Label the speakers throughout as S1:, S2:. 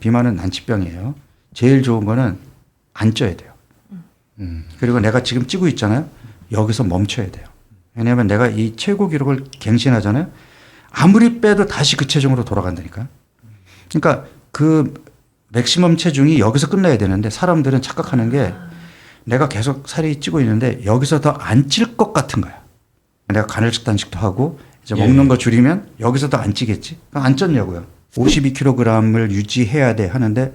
S1: 비만은 난치병이에요. 제일 좋은 거는 안 쪄야 돼요. 그리고 내가 지금 찌고 있잖아요. 여기서 멈춰야 돼요. 왜냐하면 내가 이 최고 기록을 갱신하잖아요. 아무리 빼도 다시 그 체중으로 돌아간다니까. 그러니까 그 맥시멈 체중이 여기서 끝나야 되는데 사람들은 착각하는 게 내가 계속 살이 찌고 있는데 여기서 더 안 찔 것 같은 거야. 내가 간헐적 단식도 하고 이제 먹는 거 줄이면 여기서 더 안 찌겠지. 그러니까 안 쪘냐고요. 52kg을 유지해야 돼 하는데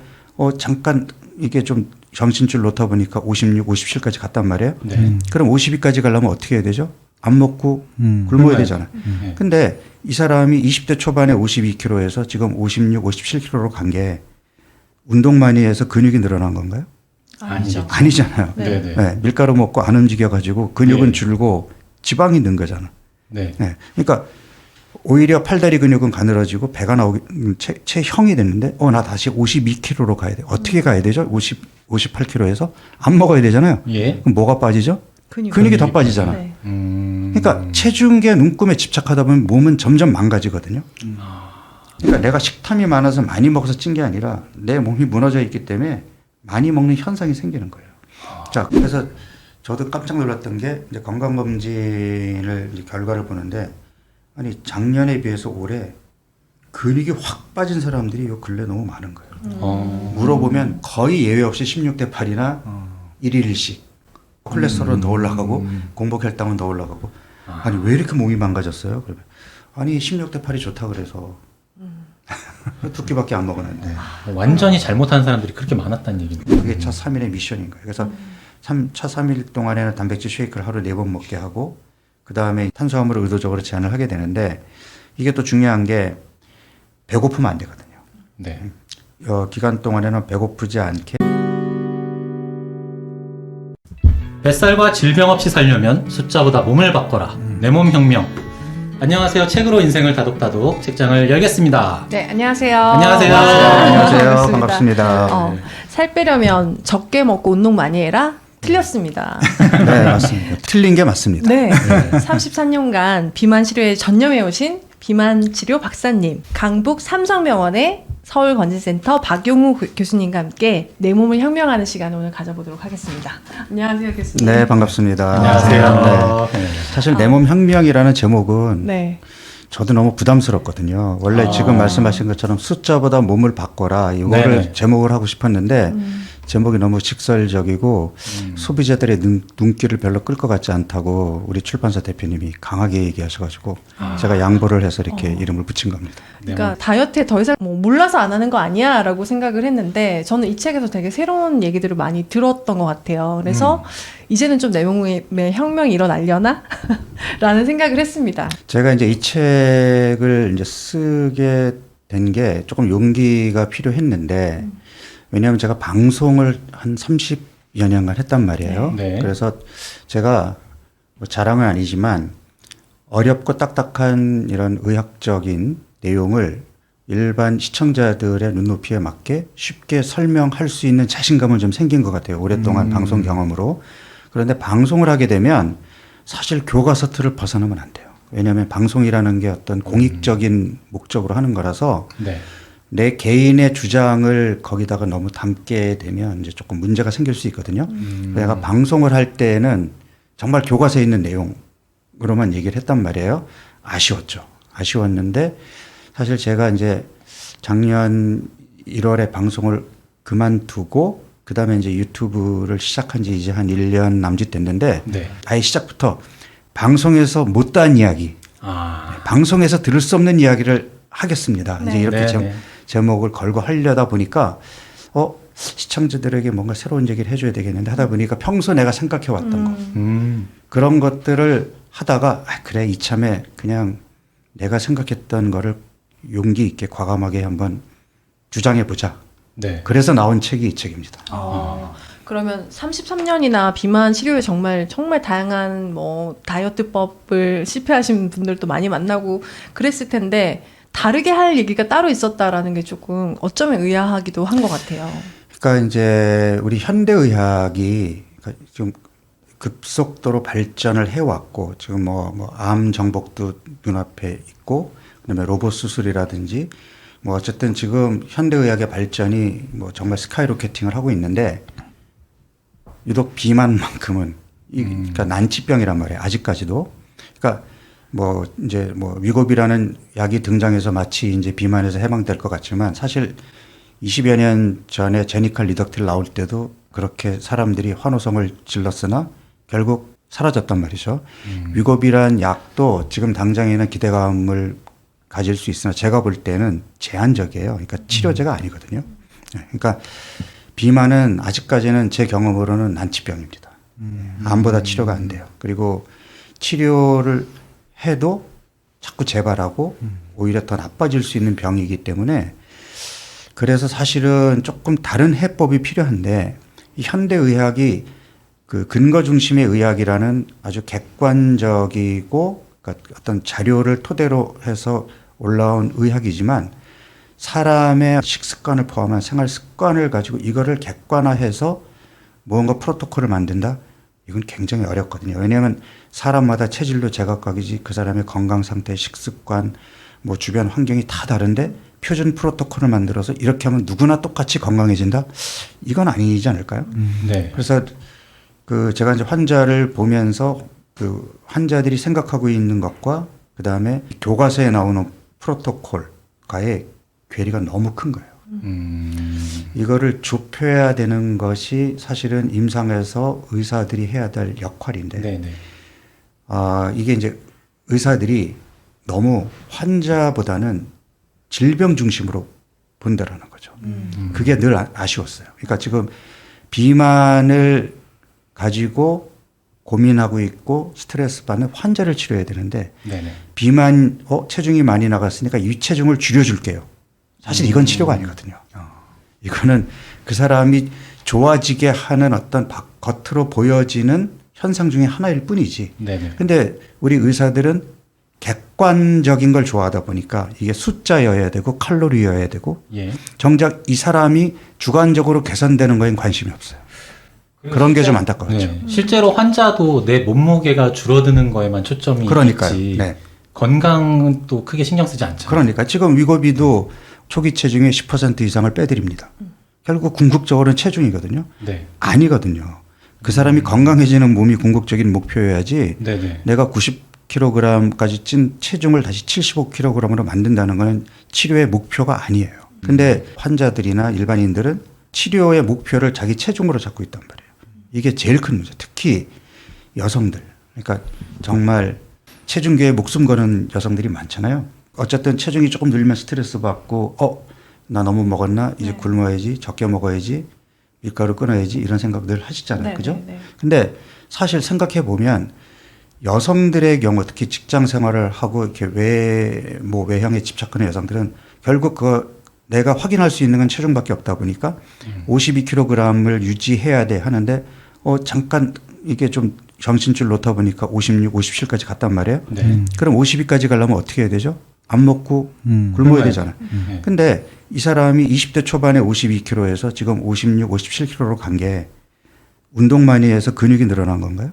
S1: 잠깐 이게 좀 정신줄 놓다 보니까 56, 57까지 갔단 말이에요.
S2: 네.
S1: 그럼 52까지 가려면 어떻게 해야 되죠? 안 먹고 굶어야 되잖아요. 근데 이 사람이 20대 초반에 52kg에서 지금 56, 57kg로 간 게 운동 많이 해서 근육이 늘어난 건가요?
S2: 아니죠.
S1: 아니잖아요.
S2: 네. 네.
S1: 네, 밀가루 먹고 안 움직여가지고 근육은
S2: 네.
S1: 줄고 지방이 는 거잖아.
S2: 네.
S1: 네. 그러니까 오히려 팔다리 근육은 가늘어지고 배가 나오기 체형이 됐는데 나 다시 52kg로 가야 돼. 어떻게 가야 되죠? 58kg에서 안 먹어야 되잖아요.
S2: 예.
S1: 그럼 뭐가 빠지죠? 근육이 더 빠지잖아.
S3: 네.
S1: 그러니까 체중계 눈금에 집착하다 보면 몸은 점점 망가지거든요. 그러니까 내가 식탐이 많아서 많이 먹어서 찐 게 아니라 내 몸이 무너져 있기 때문에 많이 먹는 현상이 생기는 거예요. 자, 그래서 저도 깜짝 놀랐던 게 이제 건강검진을 이제 결과를 보는데 아니 작년에 비해서 올해 근육이 확 빠진 사람들이 요 근래 너무 많은 거예요. 물어보면 거의 예외 없이 16대 8이나 1일 1식 콜레스테롤은 더 올라가고 공복 혈당은 더 올라가고 아니 왜 이렇게 몸이 망가졌어요? 그러면 아니 16대 8이 좋다 그래서 두 끼밖에 안 먹었는데
S2: 완전히 잘못한 사람들이 그렇게 많았다는 얘기입니다.
S1: 그게 첫 3일의 미션인 거예요. 그래서 첫 3일 동안에는 단백질 쉐이크를 하루 4번 먹게 하고 그 다음에 탄수화물을 의도적으로 제한을 하게 되는데 이게 또 중요한 게 배고프면 안 되거든요.
S2: 네.
S1: 기간 동안에는 배고프지 않게
S2: 뱃살과 질병 없이 살려면 숫자보다 몸을 바꿔라. 내 몸 혁명. 안녕하세요. 책으로 인생을 다독다독 책장을 열겠습니다.
S3: 네, 안녕하세요.
S2: 안녕하세요.
S1: 안녕하세요. 반갑습니다.
S3: 살 빼려면 적게 먹고 운동 많이 해라? 틀렸습니다.
S1: 네, 맞습니다. 틀린 게 맞습니다.
S3: 네. 33년간 비만 치료에 전념해 오신 비만 치료 박사님, 강북 삼성병원의 서울건진센터 박용우 교수님과 함께 내 몸을 혁명하는 시간을 오늘 가져보도록 하겠습니다. 안녕하세요, 교수님.
S1: 네, 반갑습니다.
S2: 안녕하세요.
S1: 네. 사실 내 몸 혁명이라는 제목은
S3: 네.
S1: 저도 너무 부담스럽거든요. 원래 지금 말씀하신 것처럼 숫자보다 몸을 바꿔라 이거를
S2: 네네.
S1: 제목을 하고 싶었는데 제목이 너무 직설적이고 소비자들의 눈길을 별로 끌 것 같지 않다고 우리 출판사 대표님이 강하게 얘기하셔가지고 제가 양보를 해서 이렇게 이름을 붙인 겁니다.
S3: 그러니까 다이어트에 더 이상 몰라서 안 하는 거 아니야 라고 생각을 했는데 저는 이 책에서 되게 새로운 얘기들을 많이 들었던 것 같아요. 그래서 이제는 좀 내 몸에 혁명이 일어나려나? 라는 생각을 했습니다.
S1: 제가 이제 이 책을 이제 쓰게 된 게 조금 용기가 필요했는데 왜냐하면 제가 방송을 한 30여 년간 했단 말이에요.
S2: 네.
S1: 그래서 제가 뭐 자랑은 아니지만 어렵고 딱딱한 이런 의학적인 내용을 일반 시청자들의 눈높이에 맞게 쉽게 설명할 수 있는 자신감은 좀 생긴 것 같아요. 오랫동안 방송 경험으로. 그런데 방송을 하게 되면 사실 교과서 틀을 벗어나면 안 돼요. 왜냐하면 방송이라는 게 어떤 공익적인 목적으로 하는 거라서
S2: 네.
S1: 내 개인의 주장을 거기다가 너무 담게 되면 이제 조금 문제가 생길 수 있거든요. 내가 방송을 할 때는 정말 교과서에 있는 내용으로만 얘기를 했단 말이에요. 아쉬웠죠. 아쉬웠는데 사실 제가 이제 작년 1월에 방송을 그만두고 그다음에 이제 유튜브를 시작한 지 이제 한 1년 남짓 됐는데
S2: 네.
S1: 아예 시작부터 방송에서 못다한 이야기, 방송에서 들을 수 없는 이야기를 하겠습니다.
S3: 네.
S1: 이제 이렇게
S2: 네, 네.
S1: 제목을 걸고 하려다 보니까 시청자들에게 뭔가 새로운 얘기를 해줘야 되겠는데 하다 보니까 평소 내가 생각해 왔던 거 그런 것들을 하다가 그래 이참에 그냥 내가 생각했던 거를 용기 있게 과감하게 한번 주장해 보자.
S2: 네.
S1: 그래서 나온 책이 이 책입니다.
S3: 그러면 33년이나 비만 치료에 정말 다양한 뭐 다이어트법을 실패하신 분들도 많이 만나고 그랬을 텐데 다르게 할 얘기가 따로 있었다라는 게 조금 어쩌면 의아하기도 한 것 같아요.
S1: 그러니까 이제 우리 현대의학이 좀 급속도로 발전을 해왔고 지금 뭐 암 정복도 눈앞에 있고 그다음에 로봇 수술이라든지 뭐 어쨌든 지금 현대의학의 발전이 뭐 정말 스카이로켓팅을 하고 있는데 유독 비만만큼은 그러니까 난치병이란 말이에요. 아직까지도. 그러니까 뭐 이제 뭐 위고비라는 약이 등장해서 마치 이제 비만에서 해방될 것 같지만 사실 20여 년 전에 제니칼 리덕틸 나올 때도 그렇게 사람들이 환호성을 질렀으나 결국 사라졌단 말이죠. 위고비란 약도 지금 당장에는 기대감을 가질 수 있으나 제가 볼 때는 제한적이에요. 그러니까 치료제가 아니거든요. 그러니까 비만은 아직까지는 제 경험으로는 난치병입니다. 암보다 치료가 안 돼요. 그리고 치료를 해도 자꾸 재발하고 오히려 더 나빠질 수 있는 병이기 때문에 그래서 사실은 조금 다른 해법이 필요한데 이 현대의학이 그 근거 중심의 의학이라는 아주 객관적이고 그러니까 어떤 자료를 토대로 해서 올라온 의학이지만 사람의 식습관을 포함한 생활 습관을 가지고 이거를 객관화해서 무언가 프로토콜을 만든다? 이건 굉장히 어렵거든요. 왜냐하면 사람마다 체질도 제각각이지 그 사람의 건강 상태, 식습관, 뭐 주변 환경이 다 다른데 표준 프로토콜을 만들어서 이렇게 하면 누구나 똑같이 건강해진다? 이건 아니지 않을까요?
S2: 네.
S1: 그래서 그 제가 이제 환자를 보면서 그 환자들이 생각하고 있는 것과 그 다음에 교과서에 나오는 프로토콜과의 괴리가 너무 큰 거예요. 이거를 좁혀야 되는 것이 사실은 임상에서 의사들이 해야 될 역할인데,
S2: 네네.
S1: 이게 이제 의사들이 너무 환자보다는 질병 중심으로 본다라는 거죠. 그게 늘 아쉬웠어요. 그러니까 지금 비만을 가지고 고민하고 있고 스트레스 받는 환자를 치료해야 되는데
S2: 네네.
S1: 비만 체중이 많이 나갔으니까 이 체중을 줄여줄게요. 사실 이건 치료가 아니거든요. 이거는 그 사람이 좋아지게 하는 어떤 겉으로 보여지는 현상 중에 하나일 뿐이지.
S2: 네네.
S1: 근데 우리 의사들은 객관적인 걸 좋아하다 보니까 이게 숫자여야 되고 칼로리여야 되고
S2: 예.
S1: 정작 이 사람이 주관적으로 개선되는 거엔 관심이 없어요. 그런 게 좀 안타까웠죠.
S2: 네. 실제로 환자도 내 몸무게가 줄어드는 거에만 초점이
S1: 그러니까요.
S2: 있지
S1: 네.
S2: 건강은 또 크게 신경 쓰지 않잖아요.
S1: 그러니까 지금 위고비도 초기 체중의 10% 이상을 빼드립니다. 결국 궁극적으로는 체중이거든요.
S2: 네.
S1: 아니거든요. 그 사람이 건강해지는 몸이 궁극적인 목표여야지
S2: 네네.
S1: 내가 90kg까지 찐 체중을 다시 75kg으로 만든다는 것은 치료의 목표가 아니에요. 근데 환자들이나 일반인들은 치료의 목표를 자기 체중으로 잡고 있단 말이에요. 이게 제일 큰 문제. 특히 여성들. 그러니까 정말 체중계에 목숨 거는 여성들이 많잖아요. 어쨌든 체중이 조금 늘면 스트레스 받고 나 너무 먹었나? 이제
S3: 네.
S1: 굶어야지. 적게 먹어야지. 밀가루 끊어야지. 이런 생각 늘 하시잖아요.
S3: 네,
S1: 그죠?
S3: 네, 네.
S1: 근데 사실 생각해 보면 여성들의 경우 특히 직장 생활을 하고 이렇게 외형에 집착하는 여성들은 결국 내가 확인할 수 있는 건 체중밖에 없다 보니까 52kg을 유지해야 돼 하는데 잠깐 이게 좀 정신줄 놓다 보니까 56, 57까지 갔단 말이에요.
S2: 네.
S1: 그럼 52까지 가려면 어떻게 해야 되죠? 안 먹고 굶어야 되잖아요.
S2: 네.
S1: 근데 이 사람이 20대 초반에 52kg에서 지금 56, 57kg로 간 게 운동 많이 해서 근육이 늘어난 건가요?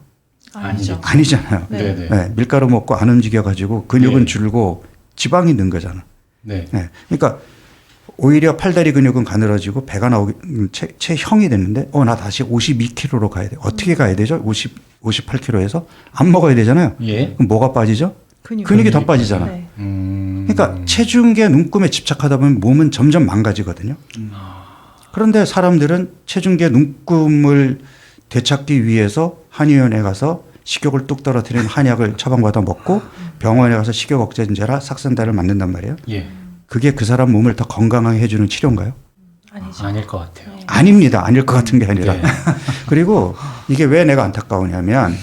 S3: 아니죠.
S1: 아니잖아요.
S3: 네.
S2: 네네.
S1: 네, 밀가루 먹고 안 움직여가지고 근육은
S2: 네.
S1: 줄고 지방이 는 거잖아.
S2: 네.
S1: 네. 그러니까 오히려 팔다리 근육은 가늘어지고 배가 나오기 체형이 됐는데 나 다시 52kg로 가야 돼. 어떻게 가야 되죠? 58kg에서 안 먹어야 되잖아요.
S2: 예.
S1: 그럼 뭐가 빠지죠? 근육이 더 빠지잖아.
S3: 네.
S1: 그러니까 체중계 눈금에 집착하다 보면 몸은 점점 망가지거든요. 그런데 사람들은 체중계 눈금을 되찾기 위해서 한의원에 가서 식욕을 뚝 떨어뜨리는 한약을 처방받아 먹고 병원에 가서 식욕 억제제라 삭센다를 맞는단 말이에요.
S2: 예.
S1: 그게 그 사람 몸을 더 건강하게 해주는 치료인가요?
S3: 아니죠.
S2: 아닐 것 같아요.
S3: 네.
S1: 아닙니다. 아닐 것 같은 게 아니라.
S2: 네.
S1: 그리고 이게 왜 내가 안타까우냐면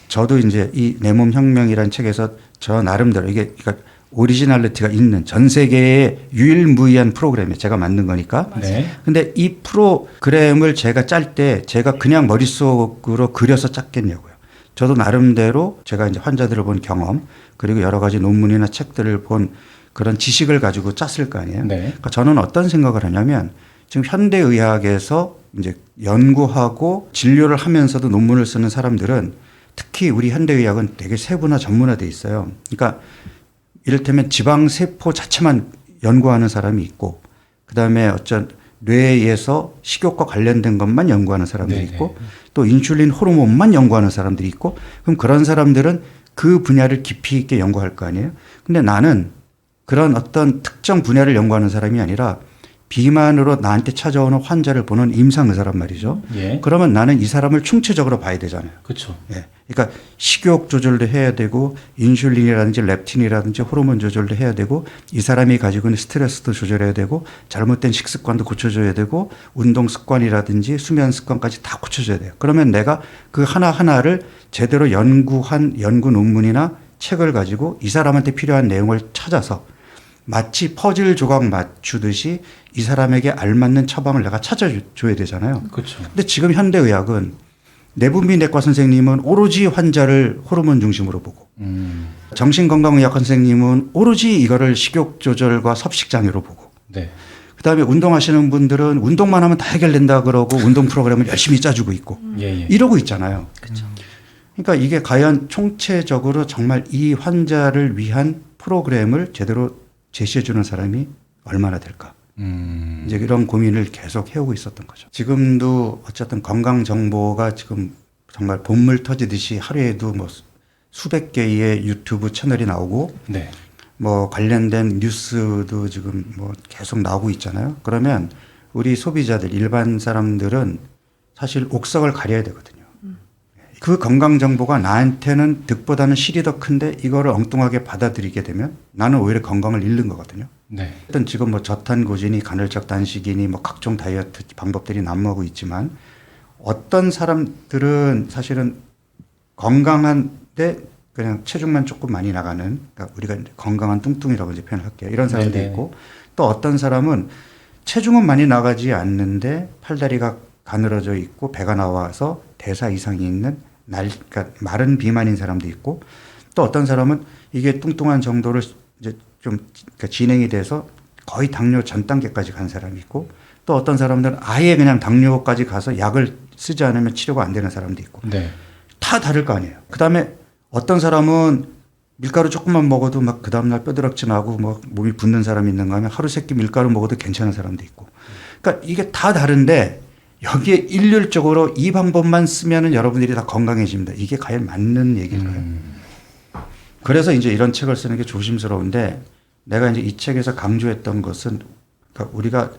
S1: 저도 이제 이 내 몸 혁명이라는 책에서 저 나름대로 이게 그러니까 오리지널리티가 있는 전 세계의 유일무이한 프로그램이에요. 제가 만든 거니까.
S2: 네.
S1: 근데 이 프로그램을 제가 짤 때 제가 그냥 머릿속으로 그려서 짰겠냐고요. 저도 나름대로 제가 이제 환자들을 본 경험 그리고 여러 가지 논문이나 책들을 본 그런 지식을 가지고 짰을 거 아니에요.
S2: 네.
S1: 그러니까 저는 어떤 생각을 하냐면 지금 현대의학에서 이제 연구하고 진료를 하면서도 논문을 쓰는 사람들은 특히 우리 현대의학은 되게 세분화 전문화돼 있어요. 그러니까 이를테면 지방세포 자체만 연구하는 사람이 있고 그다음에 어쩐 뇌에서 식욕과 관련된 것만 연구하는 사람들이
S2: 네네.
S1: 있고 또 인슐린 호르몬만 연구하는 사람들이 있고 그럼 그런 사람들은 그 분야를 깊이 있게 연구할 거 아니에요. 근데 나는 그런 어떤 특정 분야를 연구하는 사람이 아니라 비만으로 나한테 찾아오는 환자를 보는 임상의사란 말이죠.
S2: 예.
S1: 그러면 나는 이 사람을 충체적으로 봐야 되잖아요.
S2: 그렇죠.
S1: 예. 그러니까 식욕 조절도 해야 되고 인슐린이라든지 렙틴이라든지 호르몬 조절도 해야 되고 이 사람이 가지고 있는 스트레스도 조절해야 되고 잘못된 식습관도 고쳐줘야 되고 운동 습관이라든지 수면 습관까지 다 고쳐줘야 돼요. 그러면 내가 그 하나하나를 제대로 연구한 연구 논문이나 책을 가지고 이 사람한테 필요한 내용을 찾아서 마치 퍼즐 조각 맞추듯이 이 사람에게 알맞는 처방을 내가 찾아줘야 되잖아요.
S2: 그렇죠.
S1: 근데 지금 현대의학은 내분비내과 선생님은 오로지 환자를 호르몬 중심으로 보고 정신건강의학 선생님은 오로지 이거를 식욕 조절과 섭식 장애로 보고
S2: 네.
S1: 그다음에 운동하시는 분들은 운동만 하면 다 해결된다 그러고 운동 프로그램을 열심히 짜주고 있고
S2: 예, 예.
S1: 이러고 있잖아요.
S3: 그렇죠.
S1: 그러니까 이게 과연 총체적으로 정말 이 환자를 위한 프로그램을 제대로 제시해 주는 사람이 얼마나 될까? 이제 이런 고민을 계속 해오고 있었던 거죠. 지금도 어쨌든 건강 정보가 지금 정말 본물 터지듯이 하루에도 뭐 수백 개의 유튜브 채널이 나오고
S2: 네.
S1: 뭐 관련된 뉴스도 지금 뭐 계속 나오고 있잖아요. 그러면 우리 소비자들 일반 사람들은 사실 옥석을 가려야 되거든요. 그 건강 정보가 나한테는 득보다는 실이 더 큰데 이거를 엉뚱하게 받아들이게 되면 나는 오히려 건강을 잃는 거거든요.
S2: 네.
S1: 어떤 지금 뭐 저탄고지니 간헐적 단식이니 뭐 각종 다이어트 방법들이 난무하고 있지만 어떤 사람들은 사실은 건강한데 그냥 체중만 조금 많이 나가는 그러니까 우리가 이제 건강한 뚱뚱이라고 이제 표현을 할게요. 이런 사람도
S2: 네네.
S1: 있고 또 어떤 사람은 체중은 많이 나가지 않는데 팔다리가 가늘어져 있고 배가 나와서 대사 이상이 있는 그러니까 마른 비만인 사람도 있고 또 어떤 사람은 이게 뚱뚱한 정도를 이제 좀 그러니까 진행이 돼서 거의 당뇨 전 단계까지 간 사람이 있고 또 어떤 사람들은 아예 그냥 당뇨까지 가서 약을 쓰지 않으면 치료가 안 되는 사람도 있고
S2: 네.
S1: 다 다를 거 아니에요. 그다음에 어떤 사람은 밀가루 조금만 먹어도 막 그 다음날 뼈드락지 나고 뭐 몸이 붓는 사람이 있는가 하면 하루 세끼 밀가루 먹어도 괜찮은 사람도 있고 그러니까 이게 다 다른데 여기에 일률적으로 이 방법만 쓰면은 여러분들이 다 건강해집니다. 이게 과연 맞는 얘기일까요? 그래서 이제 이런 책을 쓰는 게 조심스러운데 내가 이제 이 책에서 강조했던 것은 그러니까 우리가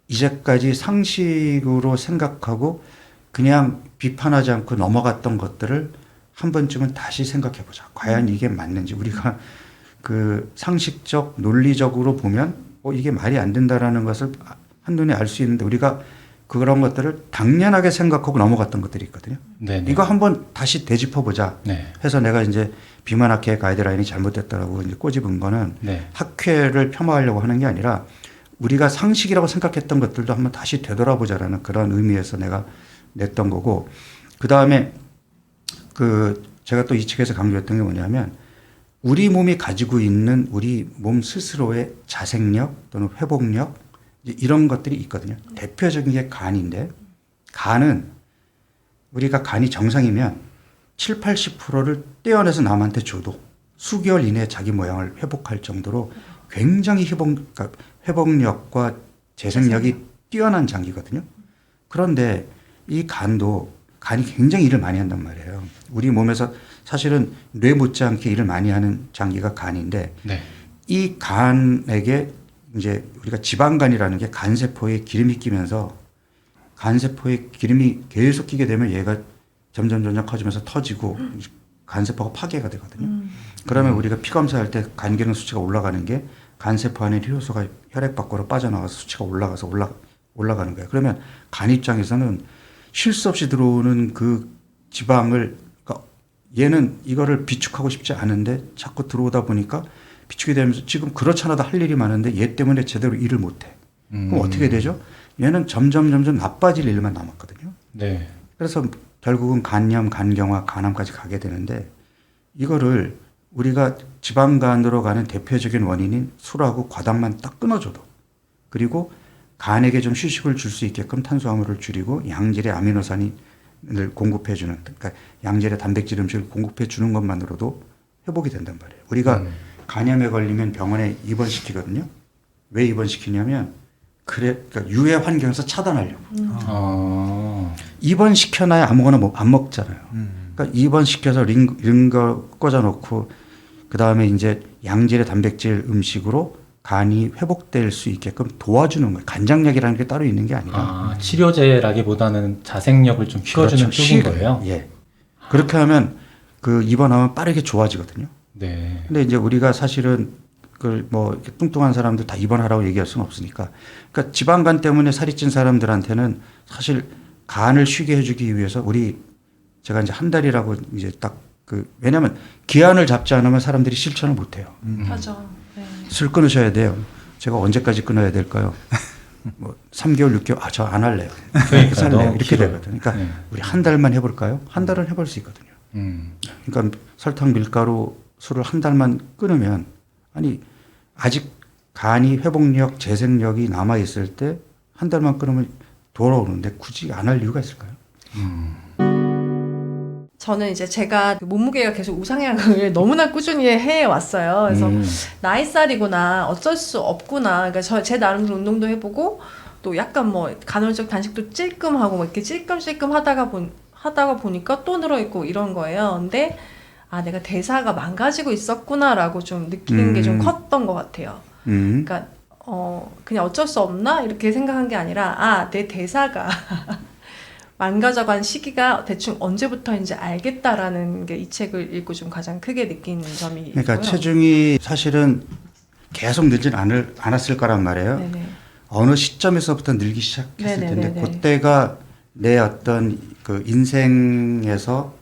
S1: 이제까지 상식으로 생각하고 그냥 비판하지 않고 넘어갔던 것들을 한 번쯤은 다시 생각해 보자. 과연 이게 맞는지 우리가 그 상식적 논리적으로 보면 이게 말이 안 된다라는 것을 한눈에 알 수 있는데 우리가 그런 것들을 당연하게 생각하고 넘어갔던 것들이 있거든요.
S2: 네네.
S1: 이거 한번 다시 되짚어보자
S2: 네.
S1: 해서 내가 이제 비만학회 가이드라인이 잘못됐다라고 이제 꼬집은 거는
S2: 네.
S1: 학회를 폄하하려고 하는 게 아니라 우리가 상식이라고 생각했던 것들도 한번 다시 되돌아보자라는 그런 의미에서 내가 냈던 거고 그 다음에 그 제가 또 이 책에서 강조했던 게 뭐냐면 우리 몸이 가지고 있는 우리 몸 스스로의 자생력 또는 회복력 이런 것들이 있거든요. 대표적인 게 간인데 간은 우리가 간이 정상이면 7, 80%를 떼어내서 남한테 줘도 수개월 이내에 자기 모양을 회복할 정도로 굉장히 그러니까 회복력과 재생력이 뛰어난 장기거든요. 그런데 이 간이 굉장히 일을 많이 한단 말이에요. 우리 몸에서 사실은 뇌 못지않게 일을 많이 하는 장기가 간인데
S2: 네.
S1: 이 간에게 이제 우리가 지방간이라는 게 간세포에 기름이 끼면서 간세포에 기름이 계속 끼게 되면 얘가 점점 커지면서 터지고 간세포가 파괴가 되거든요. 그러면 우리가 피 검사할 때 간 기능 수치가 올라가는 게 간세포 안에 효소가 혈액 밖으로 빠져나가서 수치가 올라가서 올라가는 거예요. 그러면 간 입장에서는 쉴 수 없이 들어오는 그 지방을 그러니까 얘는 이거를 비축하고 싶지 않은데 자꾸 들어오다 보니까 비축이 되면서 지금 그렇잖아도 할 일이 많은데 얘 때문에 제대로 일을 못해. 그럼 어떻게 되죠? 얘는 점점 나빠질 일만 남았거든요.
S2: 네.
S1: 그래서 결국은 간염, 간경화, 간암까지 가게 되는데 이거를 우리가 지방간으로 가는 대표적인 원인인 술하고 과당만 딱 끊어줘도 그리고 간에게 좀 휴식을 줄 수 있게끔 탄수화물을 줄이고 양질의 아미노산을 공급해주는 그러니까 양질의 단백질 음식을 공급해주는 것만으로도 회복이 된단 말이에요. 우리가 간염에 걸리면 병원에 입원시키거든요. 왜 입원시키냐면 그러니까 유해 환경에서 차단하려고. 입원시켜놔야 아무거나 안 먹잖아요. 그러니까 입원시켜서 링거 꽂아놓고 그 다음에 이제 양질의 단백질 음식으로 간이 회복될 수 있게끔 도와주는 거예요. 간장약이라는 게 따로 있는 게 아니라.
S2: 치료제라기보다는 자생력을 좀 키워주는
S1: 그렇죠.
S2: 쪽인 거예요.
S1: 예. 그렇게 하면 그 입원하면 빠르게 좋아지거든요.
S2: 네.
S1: 근데 이제 우리가 사실은 그 뭐 이렇게 뚱뚱한 사람들 다 입원하라고 얘기할 수는 없으니까. 그러니까 지방간 때문에 살이 찐 사람들한테는 사실 간을 쉬게 해주기 위해서 제가 이제 한 달이라고 이제 딱 왜냐하면 기한을 잡지 않으면 사람들이 실천을 못 해요.
S3: 맞아. 네.
S1: 술 끊으셔야 돼요. 제가 언제까지 끊어야 될까요? 뭐 3개월, 6개월, 저 안 할래요.
S2: 그러니까
S1: 살래요.
S2: 너무
S1: 이렇게
S2: 길어요.
S1: 되거든요. 그러니까
S2: 네.
S1: 우리 한 달만 해볼까요? 한 달은 해볼 수 있거든요. 그러니까 설탕, 밀가루, 술을 한 달만 끊으면 아직 간이 회복력, 재생력이 남아 있을 때 한 달만 끊으면 돌아오는데 굳이 안 할 이유가 있을까요?
S3: 저는 이제 제가 몸무게가 계속 우상향을 너무나 꾸준히 해왔어요. 그래서 나이살이구나, 어쩔 수 없구나. 그러니까 제 나름대로 운동도 해보고 또 약간 뭐 간헐적 단식도 찔끔하고 뭐 이렇게 찔끔찔끔 하다가 보니까 또 늘어있고 이런 거예요. 근데 내가 대사가 망가지고 있었구나라고 좀 느끼는 게 좀 컸던 것 같아요. 그러니까 그냥 어쩔 수 없나 이렇게 생각한 게 아니라 내 대사가 망가져간 시기가 대충 언제부터인지 알겠다라는 게 이 책을 읽고 좀 가장 크게 느낀 점이
S1: 그러니까
S3: 있고요.
S1: 체중이 사실은 계속 늘진 않았을 거란 말이에요.
S3: 네네.
S1: 어느 시점에서부터 늘기 시작했을 텐데
S3: 네네네네.
S1: 그때가 내 어떤 그 인생에서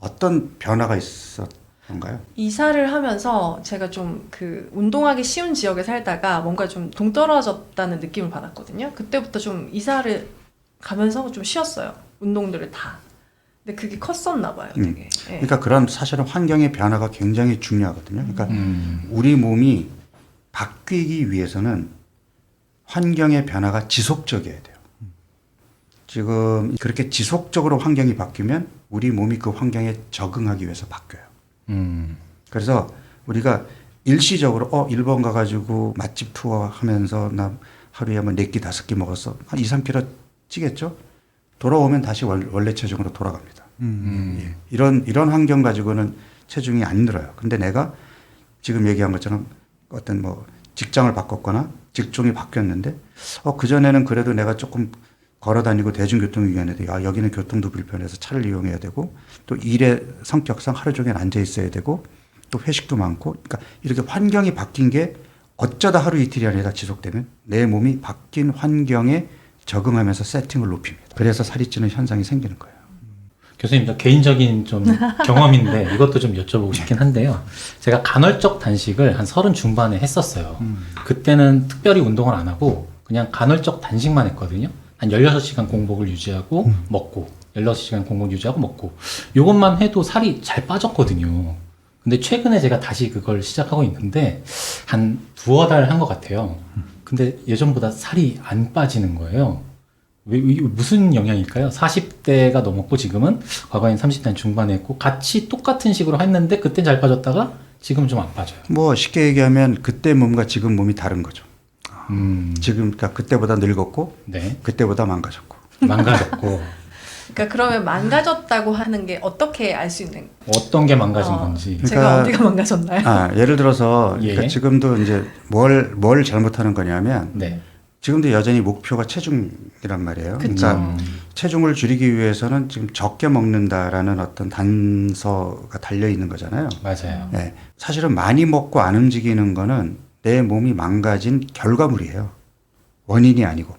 S1: 어떤 변화가 있었던가요?
S3: 이사를 하면서 제가 좀 운동하기 쉬운 지역에 살다가 뭔가 좀 동떨어졌다는 느낌을 받았거든요. 그때부터 좀 이사를 가면서 좀 쉬었어요. 운동들을 다. 근데 그게 컸었나 봐요, 되게. 예.
S1: 그러니까 그런 사실은 환경의 변화가 굉장히 중요하거든요. 그러니까 우리 몸이 바뀌기 위해서는 환경의 변화가 지속적이어야 돼요. 지금 그렇게 지속적으로 환경이 바뀌면 우리 몸이 그 환경에 적응하기 위해서 바뀌어요. 그래서 우리가 일시적으로 일본 가가지고 맛집 투어 하면서 나 하루에 뭐 4끼 5끼 먹었어. 한 2, 3kg 찌겠죠? 돌아오면 다시 원래 체중으로 돌아갑니다. 예. 이런 환경 가지고는 체중이 안 늘어요. 근데 내가 지금 얘기한 것처럼 어떤 뭐 직장을 바꿨거나 직종이 바뀌었는데 그전에는 그래도 내가 조금 걸어 다니고 대중교통을 이용했는데 여기는 교통도 불편해서 차를 이용해야 되고 또 일의 성격상 하루 종일 앉아 있어야 되고 또 회식도 많고 그러니까 이렇게 환경이 바뀐 게 어쩌다 하루 이틀이 아니라 지속되면 내 몸이 바뀐 환경에 적응하면서 세팅을 높입니다. 그래서 살이 찌는 현상이 생기는 거예요.
S2: 교수님, 저 개인적인 좀 경험인데 이것도 좀 여쭤보고 싶긴 한데요. 제가 간헐적 단식을 한 30 중반에 했었어요. 그때는 특별히 운동을 안 하고 그냥 간헐적 단식만 했거든요. 한 16시간 공복을 유지하고 먹고 16시간 공복 유지하고 먹고 요것만 해도 살이 잘 빠졌거든요. 근데 최근에 제가 다시 그걸 시작하고 있는데 한 2-3달 한 것 같아요. 근데 예전보다 살이 안 빠지는 거예요. 무슨 영향일까요? 40대가 넘었고 지금은 과거엔 30대 중반에 했고 같이 똑같은 식으로 했는데 그땐 잘 빠졌다가 지금 좀 안 빠져요.
S1: 뭐 쉽게 얘기하면 그때 몸과 지금 몸이 다른 거죠. 지금 그러니까 그때보다 늙었고
S2: 네.
S1: 그때보다 망가졌고.
S2: 망가졌고
S3: 그러니까 그러면 망가졌다고 하는 게 어떻게 알 수 있는?
S2: 어떤 게 망가진 건지.
S3: 제가
S1: 그러니까-
S3: 어디가 망가졌나요?
S1: 예를 들어서
S2: 예.
S1: 그러니까 지금도 이제 뭘 잘못하는 거냐면
S2: 네.
S1: 지금도 여전히 목표가 체중이란 말이에요.
S3: 그쵸.
S1: 그러니까 체중을 줄이기 위해서는 지금 적게 먹는다라는 어떤 단서가 달려 있는 거잖아요.
S2: 맞아요.
S1: 네. 사실은 많이 먹고 안 움직이는 거는 내 몸이 망가진 결과물이에요. 원인이 아니고.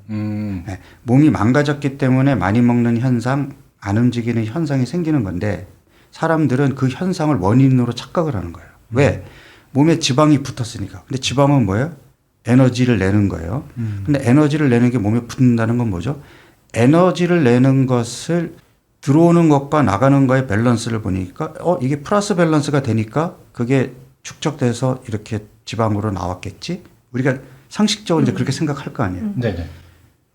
S1: 네. 몸이 망가졌기 때문에 많이 먹는 현상, 안 움직이는 현상이 생기는 건데 사람들은 그 현상을 원인으로 착각을 하는 거예요. 왜? 몸에 지방이 붙었으니까. 근데 지방은 뭐예요? 에너지를 내는 거예요. 근데 에너지를 내는 게 몸에 붙는다는 건 뭐죠? 에너지를 내는 것을 들어오는 것과 나가는 거의 밸런스를 보니까 이게 플러스 밸런스가 되니까 그게 축적돼서 이렇게 지방으로 나왔겠지? 우리가 상식적으로 이제 그렇게 생각할 거 아니에요.
S2: 네네.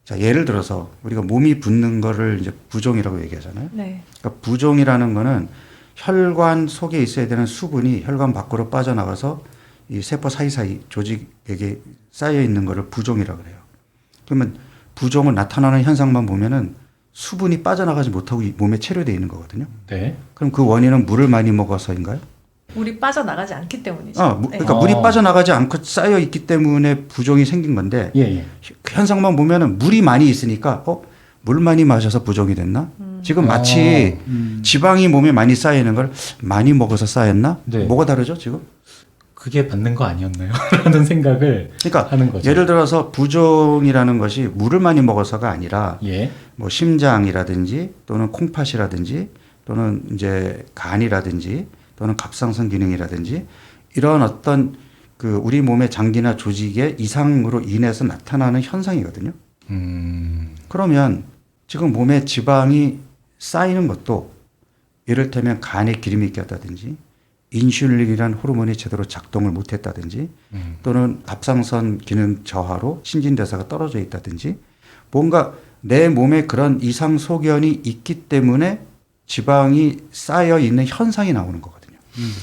S1: 자, 예를 들어서 우리가 몸이 붓는 거를 이제 부종이라고 얘기하잖아요.
S3: 네.
S1: 그러니까 부종이라는 거는 혈관 속에 있어야 되는 수분이 혈관 밖으로 빠져나가서 이 세포 사이사이 조직에게 쌓여 있는 거를 부종이라고 그래요. 그러면 부종은 나타나는 현상만 보면은 수분이 빠져나가지 못하고 이 몸에 체류되어 있는 거거든요.
S2: 네.
S1: 그럼 그 원인은 물을 많이 먹어서인가요?
S3: 물이 빠져나가지 않기 때문이죠. 네.
S1: 그러니까 물이 빠져나가지 않고 쌓여 있기 때문에 부종이 생긴 건데
S2: 예, 예.
S1: 그 현상만 보면은 물이 많이 있으니까 물 많이 마셔서 부종이 됐나? 지금 마치 지방이 몸에 많이 쌓여 있는 걸 많이 먹어서 쌓였나?
S2: 네.
S1: 뭐가 다르죠 지금?
S2: 그게 받는 거 아니었나요? 라는 생각을
S1: 그러니까
S2: 하는 거죠.
S1: 예를 들어서 부종이라는 것이 물을 많이 먹어서가 아니라
S2: 예.
S1: 뭐 심장이라든지 또는 콩팥이라든지 또는 이제 간이라든지 또는 갑상선 기능이라든지 이런 어떤 그 우리 몸의 장기나 조직의 이상으로 인해서 나타나는 현상이거든요. 그러면 지금 몸에 지방이 쌓이는 것도 이를테면 간에 기름이 꼈다든지 인슐린이라는 호르몬이 제대로 작동을 못했다든지 또는 갑상선 기능 저하로 신진대사가 떨어져 있다든지 뭔가 내 몸에 그런 이상 소견이 있기 때문에 지방이 쌓여 있는 현상이 나오는 거거든요.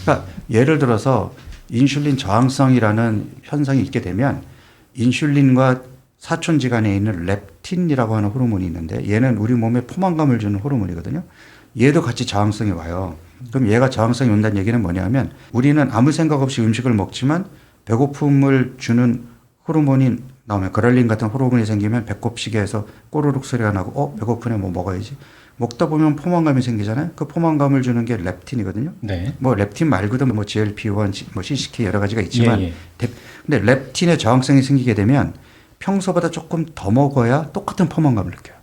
S1: 그러니까 예를 들어서 인슐린 저항성이라는 현상이 있게 되면 인슐린과 사촌지간에 있는 렙틴이라고 하는 호르몬이 있는데 얘는 우리 몸에 포만감을 주는 호르몬이거든요. 얘도 같이 저항성이 와요. 그럼 얘가 저항성이 온다는 얘기는 뭐냐면 우리는 아무 생각 없이 음식을 먹지만 배고픔을 주는 호르몬이 나오면 그렐린 같은 호르몬이 생기면 배꼽시계 해서 꼬르륵 소리가 나고 배고프네 뭐 먹어야지. 먹다 보면 포만감이 생기잖아요. 그 포만감을 주는 게 렙틴이거든요.
S2: 네.
S1: 뭐 렙틴 말고도 뭐 GLP-1, 뭐 CCK 여러 가지가 있지만
S2: 예,
S1: 근데 렙틴의 저항성이 생기게 되면 평소보다 조금 더 먹어야 똑같은 포만감을 느껴요.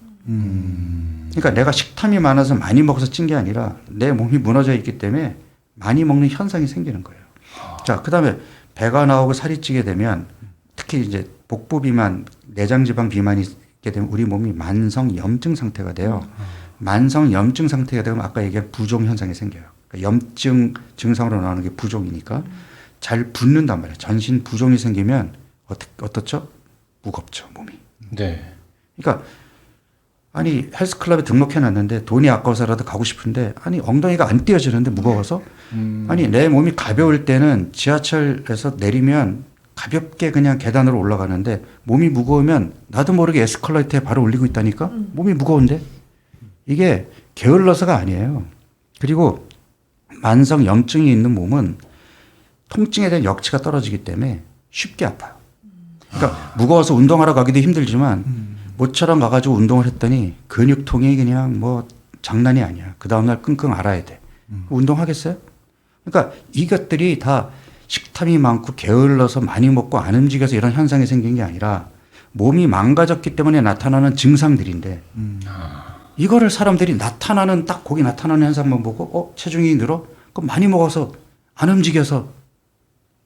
S1: 그러니까 내가 식탐이 많아서 많이 먹어서 찐 게 아니라 내 몸이 무너져 있기 때문에 많이 먹는 현상이 생기는 거예요. 자, 그다음에 배가 나오고 살이 찌게 되면 특히 이제 복부 비만, 내장 지방 비만이 있게 되면 우리 몸이 만성 염증 상태가 돼요. 만성 염증 상태가 되면 아까 얘기한 부종 현상이 생겨요. 그러니까 염증 증상으로 나오는 게 부종이니까 잘 붓는단 말이에요. 전신 부종이 생기면 어떻죠? 무겁죠, 몸이.
S2: 네.
S1: 그러니까 아니 헬스클럽에 등록해놨는데 돈이 아까워서라도 가고 싶은데 아니 엉덩이가 안 띄어지는데 무거워서 아니 내 몸이 가벼울 때는 지하철에서 내리면 가볍게 그냥 계단으로 올라가는데 몸이 무거우면 나도 모르게 에스컬레이터에 발을 올리고 있다니까 몸이 무거운데 이게 게을러서가 아니에요. 그리고 만성 염증이 있는 몸은 통증에 대한 역치가 떨어지기 때문에 쉽게 아파요. 그러니까 무거워서 운동하러 가기도 힘들지만 모처럼 가가지고 운동을 했더니 근육통이 그냥 뭐 장난이 아니야. 그 다음날 끙끙 앓아야 돼. 운동하겠어요? 그러니까 이것들이 다 식탐이 많고 게을러서 많이 먹고 안 움직여서 이런 현상이 생긴 게 아니라 몸이 망가졌기 때문에 나타나는 증상들인데 이거를 사람들이 거기 나타나는 현상만 보고 체중이 늘어? 그럼 많이 먹어서 안 움직여서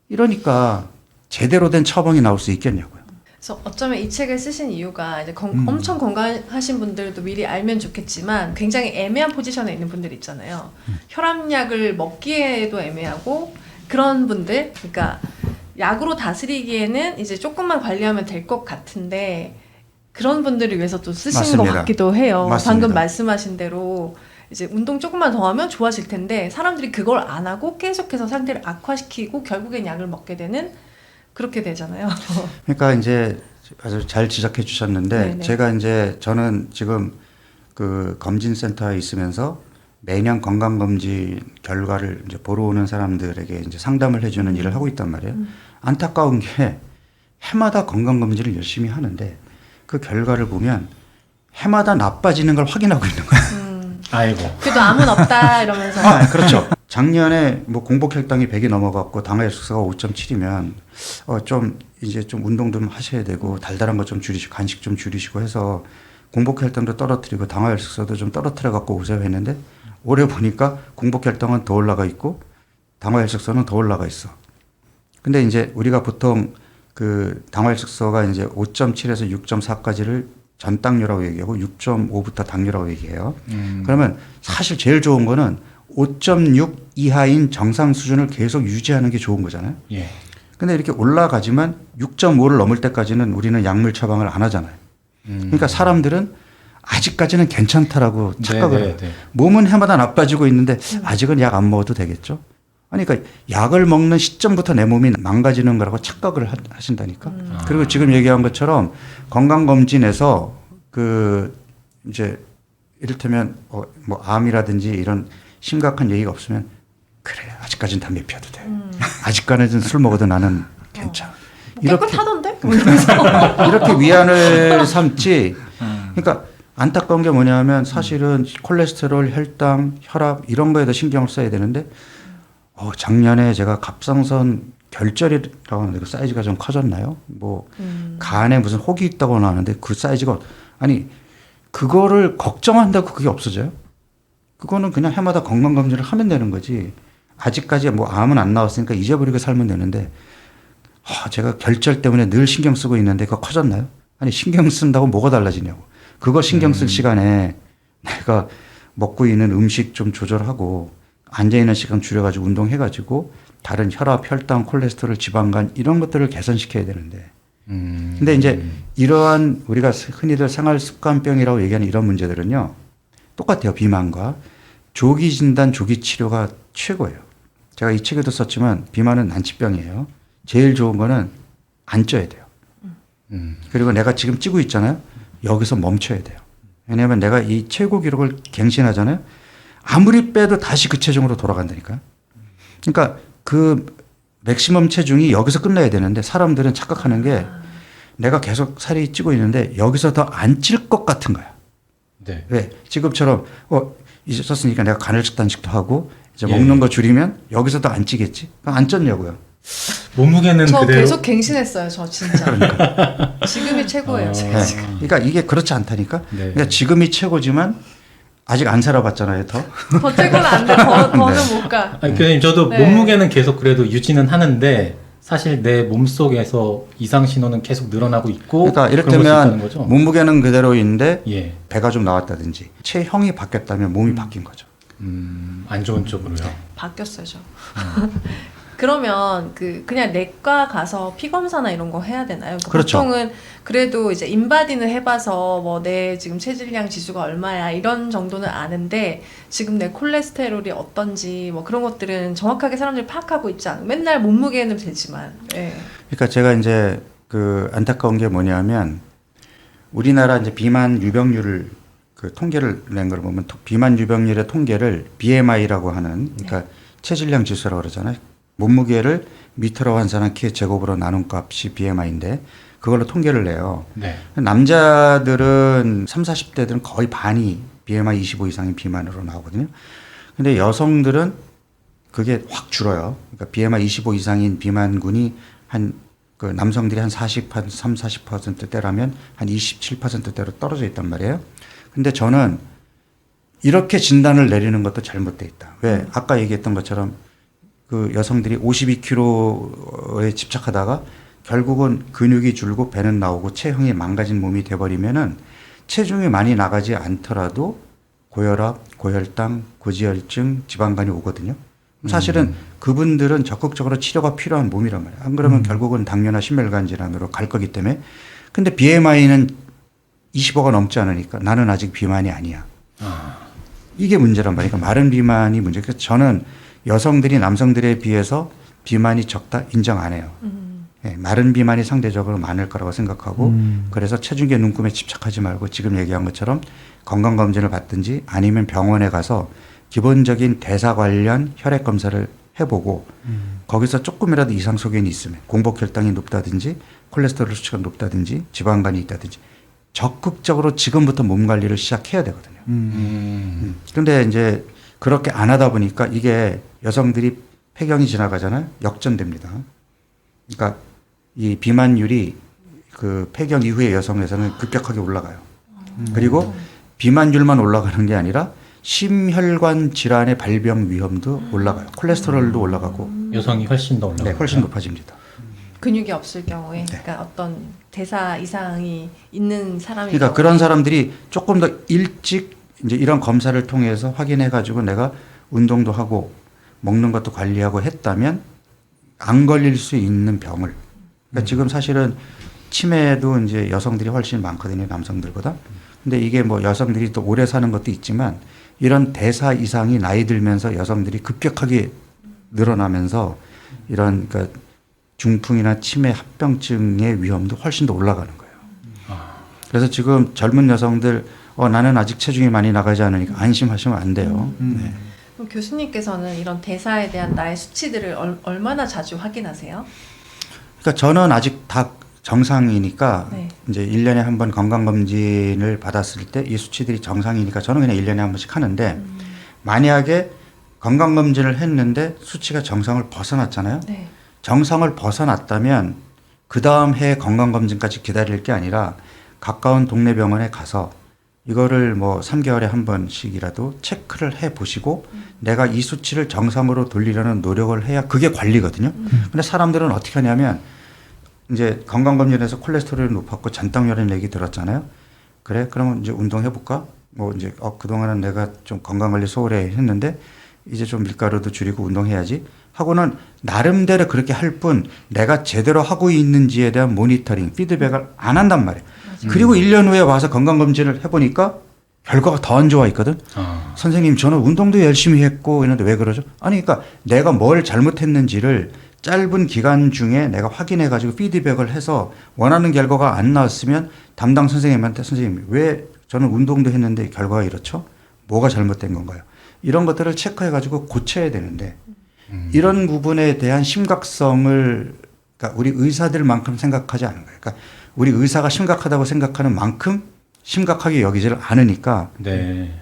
S1: 이러니까 제대로 된 처방이 나올 수 있겠냐고요.
S3: 그래서 어쩌면 이 책을 쓰신 이유가 이제 엄청 건강하신 분들도 미리 알면 좋겠지만 굉장히 애매한 포지션에 있는 분들 있잖아요. 혈압약을 먹기에도 애매하고 그런 분들, 그러니까 약으로 다스리기에는 이제 조금만 관리하면 될 것 같은데 그런 분들을 위해서 또 쓰신
S1: 맞습니다.
S3: 것 같기도 해요.
S1: 맞습니다.
S3: 방금 말씀하신 대로 이제 운동 조금만 더 하면 좋아질 텐데 사람들이 그걸 안 하고 계속해서 상태를 악화시키고 결국엔 약을 먹게 되는 그렇게 되잖아요.
S1: 그러니까 이제 아주 잘 지적해 주셨는데
S3: 네네.
S1: 제가 이제 저는 지금 그 검진센터에 있으면서 매년 건강검진 결과를 이제 보러 오는 사람들에게 이제 상담을 해주는 일을 하고 있단 말이에요. 안타까운 게 해마다 건강검진을 열심히 하는데 그 결과를 보면 해마다 나빠지는 걸 확인하고 있는 거예요.
S2: 아이고.
S3: 그래도 암은 없다 이러면서.
S1: 그렇죠. 작년에 뭐 공복혈당이 100이 넘어갔고 당화혈색소가 5.7이면 좀 이제 좀 운동 좀 하셔야 되고 달달한 거 좀 줄이시고 간식 좀 줄이시고 해서 공복혈당도 떨어뜨리고 당화혈색소도 좀 떨어뜨려 갖고 오세요 했는데 올해 보니까 공복혈당은 더 올라가 있고 당화혈색소는 더 올라가 있어. 근데 이제 우리가 보통 그 당화혈색소가 이제 5.7에서 6.4까지를 전당뇨라고 얘기하고 6.5부터 당뇨라고 얘기해요. 그러면 사실 제일 좋은 거는 5.6 이하인 정상 수준을 계속 유지하는 게 좋은 거잖아요.
S2: 예.
S1: 근데 이렇게 올라가지만 6.5를 넘을 때까지는 우리는 약물 처방을 안 하잖아요. 그러니까 사람들은 아직까지는 괜찮다라고 착각을 해요.
S2: 네.
S1: 몸은 해마다 나빠지고 있는데 아직은 약 안 먹어도 되겠죠? 아니, 그러니까 약을 먹는 시점부터 내 몸이 망가지는 거라고 착각을 하신다니까. 그리고 지금 얘기한 것처럼 건강검진에서 그 이제 이를테면 뭐 암이라든지 이런 심각한 얘기가 없으면 그래, 아직까지는 담배 피워도 돼. 아직까지는 술 먹어도 나는 괜찮아.
S3: 깨끗하던데? 뭐 이러면서.
S1: 이렇게 위안을 삼지. 그러니까 안타까운 게 뭐냐면 사실은 콜레스테롤, 혈당, 혈압 이런 거에도 신경을 써야 되는데 작년에 제가 갑상선 결절이라고 하는데 그 사이즈가 좀 커졌나요? 뭐 간에 무슨 혹이 있다고 나오는데 그 사이즈가 아니 그거를 걱정한다고 그게 없어져요? 그거는 그냥 해마다 건강검진을 하면 되는 거지. 아직까지 뭐 암은 안 나왔으니까 잊어버리고 살면 되는데 제가 결절 때문에 늘 신경 쓰고 있는데 그거 커졌나요? 아니 신경 쓴다고 뭐가 달라지냐고. 그거 신경 쓸 시간에 내가 먹고 있는 음식 좀 조절하고 앉아있는 시간 줄여가지고 운동해가지고 다른 혈압, 혈당, 콜레스테롤, 지방간 이런 것들을 개선시켜야 되는데 근데 이제 이러한 우리가 흔히들 생활습관병이라고 얘기하는 이런 문제들은요 똑같아요. 비만과 조기 진단, 조기 치료가 최고예요. 제가 이 책에도 썼지만 비만은 난치병이에요. 제일 좋은 거는 안 쪄야 돼요. 그리고 내가 지금 찌고 있잖아요. 여기서 멈춰야 돼요. 왜냐하면 내가 이 최고 기록을 갱신하잖아요. 아무리 빼도 다시 그 체중으로 돌아간다니까요. 그러니까 그 맥시멈 체중이 여기서 끝나야 되는데 사람들은 착각하는 게 내가 계속 살이 찌고 있는데 여기서 더 안 찔 것 같은 거야.
S2: 네.
S1: 왜? 지금처럼 이제 썼으니까 내가 간헐적 단식도 하고 이제 먹는 거 줄이면 여기서 더 안 찌겠지? 그럼 안 쪘냐고요.
S2: 몸무게는
S3: 저
S2: 그대로.
S3: 계속 갱신했어요. 저 진짜. 지금이 최고예요. 제가
S1: 네.
S3: 지금.
S1: 그러니까 이게 그렇지 않다니까.
S2: 네.
S1: 그러니까 지금이 최고지만 아직 안 살아봤잖아요, 더.
S3: 더 최고는 안 돼. 더는 못 가.
S2: 아니, 교수님 저도
S3: 네.
S2: 몸무게는 계속 그래도 유지는 하는데 사실 내 몸속에서 이상 신호는 계속 늘어나고 있고.
S1: 그러니까
S2: 그런 걸수 있다는
S1: 이를테면
S2: 거죠?
S1: 몸무게는 그대로인데
S2: 예.
S1: 배가 좀 나왔다든지 체형이 바뀌었다면 몸이 바뀐 거죠.
S2: 안 좋은 쪽으로요.
S3: 바뀌었어요, 저. 그러면 그냥 내과 가서 피 검사나 이런 거 해야 되나요?
S1: 그렇죠.
S3: 보통은 그래도 이제 인바디는 해봐서 뭐 내 지금 체질량 지수가 얼마야 이런 정도는 아는데 지금 내 콜레스테롤이 어떤지 뭐 그런 것들은 정확하게 사람들이 파악하고 있지 않아요. 맨날 몸무게는 되지만. 예.
S1: 그러니까 제가 이제 그 안타까운 게 뭐냐면 우리나라 이제 비만 유병률을 그 통계를 낸 걸 보면 비만 유병률의 통계를 BMI라고 하는 그러니까 체질량 지수라고 그러잖아요. 몸무게를 미터로 환산한 키의 제곱으로 나눈 값이 BMI인데 그걸로 통계를 내요.
S2: 네.
S1: 남자들은 30, 40대들은 거의 반이 BMI 25 이상인 비만으로 나오거든요. 근데 여성들은 그게 확 줄어요. 그러니까 BMI 25 이상인 비만군이 그 남성들이 한 40%대라면 한 27%대로 떨어져 있단 말이에요. 근데 저는 이렇게 진단을 내리는 것도 잘못돼 있다. 왜? 아까 얘기했던 것처럼 그 여성들이 52kg에 집착하다가 결국은 근육이 줄고 배는 나오고 체형이 망가진 몸이 돼버리면은 체중이 많이 나가지 않더라도 고혈압, 고혈당, 고지혈증, 지방간이 오거든요. 사실은 그분들은 적극적으로 치료가 필요한 몸이란 말이에요. 안 그러면 결국은 당뇨나 심혈관 질환으로 갈 거기 때문에. 근데 BMI는 25가 넘지 않으니까 나는 아직 비만이 아니야. 이게 문제란 말이에요. 그러니까 마른 비만이 문제. 그래서 저는 여성들이 남성들에 비해서 비만이 적다 인정 안 해요. 예, 마른 비만이 상대적으로 많을 거라고 생각하고 그래서 체중계 눈금에 집착하지 말고 지금 얘기한 것처럼 건강검진을 받든지 아니면 병원에 가서 기본적인 대사 관련 혈액 검사를 해보고 거기서 조금이라도 이상 소견이 있으면 공복혈당이 높다든지 콜레스테롤 수치가 높다든지 지방간이 있다든지 적극적으로 지금부터 몸 관리를 시작해야 되거든요. 그런데 이제 그렇게 안 하다 보니까 이게 여성들이 폐경이 지나가잖아요. 역전됩니다. 그러니까 이 비만율이 그 폐경 이후의 여성에서는 급격하게 올라가요. 그리고 비만율만 올라가는 게 아니라 심혈관 질환의 발병 위험도 올라가요. 콜레스테롤도 올라가고.
S2: 여성이 훨씬 더 올라가요.
S1: 네, 훨씬 높아집니다.
S3: 근육이 없을 경우에 그러니까 어떤 대사 이상이 있는 사람이
S1: 그러니까 그런 사람들이 조금 더 일찍 이제 이런 검사를 통해서 확인해 가지고 내가 운동도 하고 먹는 것도 관리하고 했다면 안 걸릴 수 있는 병을. 그러니까 지금 사실은 치매도 이제 여성들이 훨씬 많거든요, 남성들보다. 근데 이게 뭐 여성들이 또 오래 사는 것도 있지만 이런 대사 이상이 나이 들면서 여성들이 급격하게 늘어나면서 이런 그러니까 중풍이나 치매, 합병증의 위험도 훨씬 더 올라가는 거예요. 그래서 지금 젊은 여성들 나는 아직 체중이 많이 나가지 않으니까 안심하시면 안 돼요. 네.
S3: 그럼 교수님께서는 이런 대사에 대한 나의 수치들을 얼마나 자주 확인하세요?
S1: 그러니까 저는 아직 다 정상이니까
S3: 네.
S1: 이제 1년에 한 번 건강검진을 받았을 때 이 수치들이 정상이니까 저는 그냥 1년에 한 번씩 하는데 만약에 건강검진을 했는데 수치가 정상을 벗어났잖아요.
S3: 네.
S1: 정상을 벗어났다면 그 다음 해 건강검진까지 기다릴 게 아니라 가까운 동네 병원에 가서 이거를 뭐 3개월에 한 번씩이라도 체크를 해 보시고 내가 이 수치를 정상으로 돌리려는 노력을 해야 그게 관리거든요. 근데 사람들은 어떻게 하냐면 이제 건강검진에서 콜레스테롤이 높았고 전당열의 얘기 들었잖아요. 그래? 그러면 이제 운동해볼까? 뭐 이제 그동안은 내가 좀 건강관리 소홀히 했는데 이제 좀 밀가루도 줄이고 운동해야지 하고는 나름대로 그렇게 할 뿐 내가 제대로 하고 있는지에 대한 모니터링, 피드백을 안 한단 말이에요. 그리고 1년 후에 와서 건강검진을 해보니까 결과가 더 안 좋아 있거든. 선생님 저는 운동도 열심히 했고 이런데 왜 그러죠? 아니 그러니까 내가 뭘 잘못했는지를 짧은 기간 중에 내가 확인해 가지고 피드백을 해서 원하는 결과가 안 나왔으면 담당 선생님한테 선생님 왜 저는 운동도 했는데 결과가 이렇죠? 뭐가 잘못된 건가요? 이런 것들을 체크해 가지고 고쳐야 되는데 이런 부분에 대한 심각성을 그러니까 우리 의사들만큼 생각하지 않은 거예요. 그러니까 우리 의사가 심각하다고 생각하는 만큼 심각하게 여기지를 않으니까
S2: 네.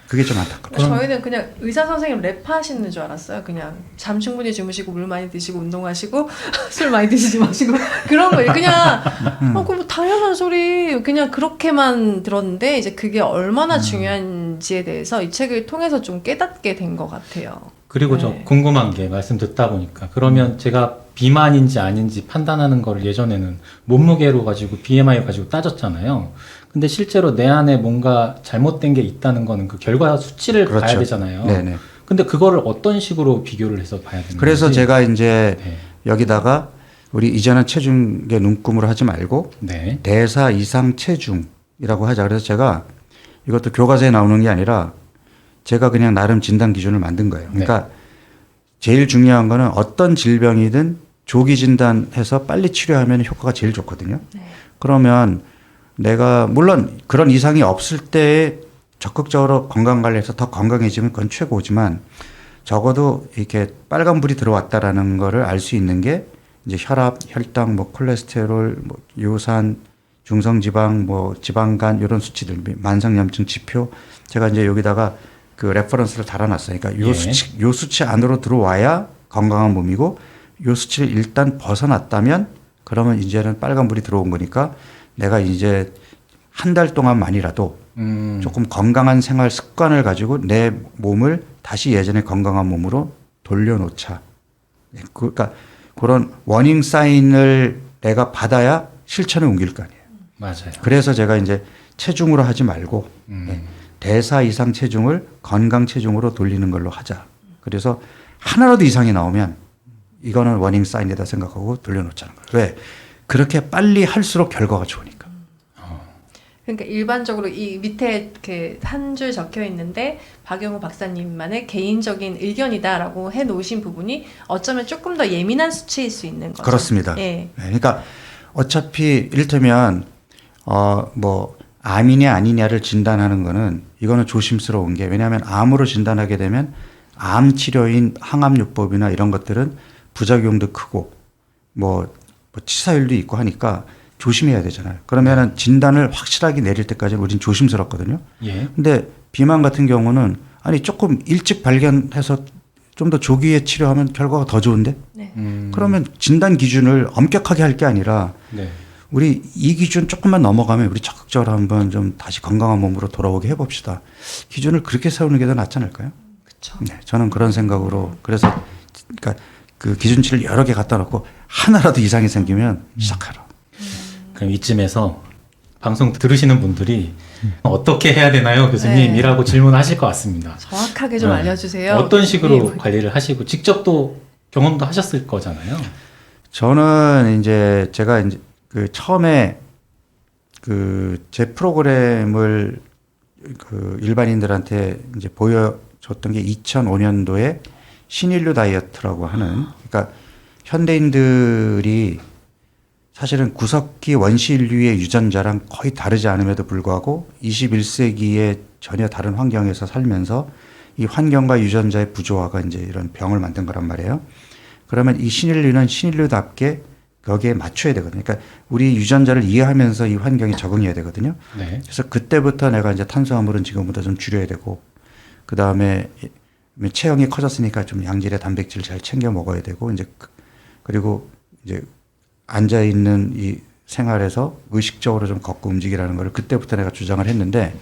S1: 그게 좀 안타깝죠.
S3: 저희는 그냥 의사 선생님 랩하시는 줄 알았어요. 그냥 잠 충분히 주무시고 물 많이 드시고 운동하시고 술 많이 드시지 마시고 그런 거예요. 그냥 그 뭐 당연한 소리 그냥 그렇게만 들었는데 이제 그게 얼마나 중요한지에 대해서 이 책을 통해서 좀 깨닫게 된 것 같아요.
S2: 그리고 저
S3: 네.
S2: 궁금한 게 말씀 듣다 보니까 그러면 제가 비만인지 아닌지 판단하는 거를 예전에는 몸무게로 가지고 BMI 가지고 따졌잖아요. 근데 실제로 내 안에 뭔가 잘못된 게 있다는 거는 그 결과 수치를
S1: 그렇죠.
S2: 봐야 되잖아요.
S1: 네네.
S2: 근데 그거를 어떤 식으로 비교를 해서 봐야 되는
S1: 그래서
S2: 건지.
S1: 제가 이제
S2: 네.
S1: 여기다가 우리 이제는 체중계 눈금으로 하지 말고
S2: 네.
S1: 대사 이상 체중이라고 하자. 그래서 제가 이것도 교과서에 나오는 게 아니라 제가 그냥 나름 진단 기준을 만든 거예요. 그러니까 제일 중요한 거는 어떤 질병이든 조기 진단해서 빨리 치료하면 효과가 제일 좋거든요.
S3: 네.
S1: 그러면 내가 물론 그런 이상이 없을 때 적극적으로 건강관리해서 더 건강해지면 그건 최고지만 적어도 이렇게 빨간불이 들어왔다라는 거를 알 수 있는 게 이제 혈압, 혈당, 뭐 콜레스테롤, 뭐 요산, 중성지방, 뭐 지방간 이런 수치들, 만성염증 지표 제가 이제 여기다가 그 레퍼런스를 달아놨어요. 그러니까 요 수치 안으로 들어와야 건강한 몸이고 요 수치를 일단 벗어났다면 그러면 이제는 빨간불이 들어온 거니까 내가 이제 한 달 동안만이라도 조금 건강한 생활 습관을 가지고 내 몸을 다시 예전의 건강한 몸으로 돌려놓자. 그러니까 그런 워닝 사인을 내가 받아야 실천에 옮길 거 아니에요.
S2: 맞아요.
S1: 그래서 제가 이제 체중으로 하지 말고 대사 이상 체중을 건강 체중으로 돌리는 걸로 하자. 그래서 하나라도 이상이 나오면 이거는 워닝 사인이다 생각하고 돌려놓자는 거예요. 왜? 그렇게 빨리 할수록 결과가 좋으니까.
S3: 그러니까 일반적으로 이 밑에 이렇게 한 줄 적혀 있는데 박영우 박사님만의 개인적인 의견이다라고 해 놓으신 부분이 어쩌면 조금 더 예민한 수치일 수 있는 거죠.
S1: 그렇습니다.
S3: 예.
S1: 네, 그러니까 어차피 이를테면 뭐 암이냐 아니냐를 진단하는 거는 이거는 조심스러운 게 왜냐하면 암으로 진단하게 되면 암 치료인 항암요법이나 이런 것들은 부작용도 크고 뭐 치사율도 있고 하니까 조심해야 되잖아요. 그러면은 진단을 확실하게 내릴 때까지는 우린 조심스럽거든요.
S2: 예.
S1: 근데 비만 같은 경우는 아니 조금 일찍 발견해서 좀 더 조기에 치료하면 결과가 더 좋은데?
S3: 네.
S1: 그러면 진단 기준을 엄격하게 할 게 아니라
S2: 네.
S1: 우리 이 기준 조금만 넘어가면 우리 적극적으로 한번 좀 다시 건강한 몸으로 돌아오게 해봅시다. 기준을 그렇게 세우는 게 더 낫지 않을까요?
S3: 그렇죠.
S1: 네, 저는 그런 생각으로 그래서 그러니까 그 기준치를 여러 개 갖다 놓고 하나라도 이상이 생기면 시작하라.
S2: 그럼 이쯤에서 방송 들으시는 분들이 어떻게 해야 되나요, 교수님?
S3: 네.
S2: 이라고 질문하실 것 같습니다.
S3: 정확하게 좀
S2: 네.
S3: 알려주세요.
S2: 어떤 식으로
S3: 교수님.
S2: 관리를 하시고 직접 또 경험도 하셨을 거잖아요.
S1: 저는 이제 제가 이제 그 처음에 그 제 프로그램을 그 일반인들한테 이제 보여줬던 게 2005년도에 신인류 다이어트라고 하는, 그러니까 현대인들이 사실은 구석기 원시인류의 유전자랑 거의 다르지 않음에도 불구하고 21세기에 전혀 다른 환경에서 살면서 이 환경과 유전자의 부조화가 이제 이런 병을 만든 거란 말이에요. 그러면 이 신인류는 신인류답게 거기에 맞춰야 되거든요. 그러니까 우리 유전자를 이해하면서 이 환경에 적응해야 되거든요.
S2: 네.
S1: 그래서 그때부터 내가 이제 탄수화물은 지금보다 좀 줄여야 되고, 그 다음에 체형이 커졌으니까 좀 양질의 단백질 잘 챙겨 먹어야 되고, 이제 그리고 이제 앉아 있는 이 생활에서 의식적으로 좀 걷고 움직이라는 걸 그때부터 내가 주장을 했는데,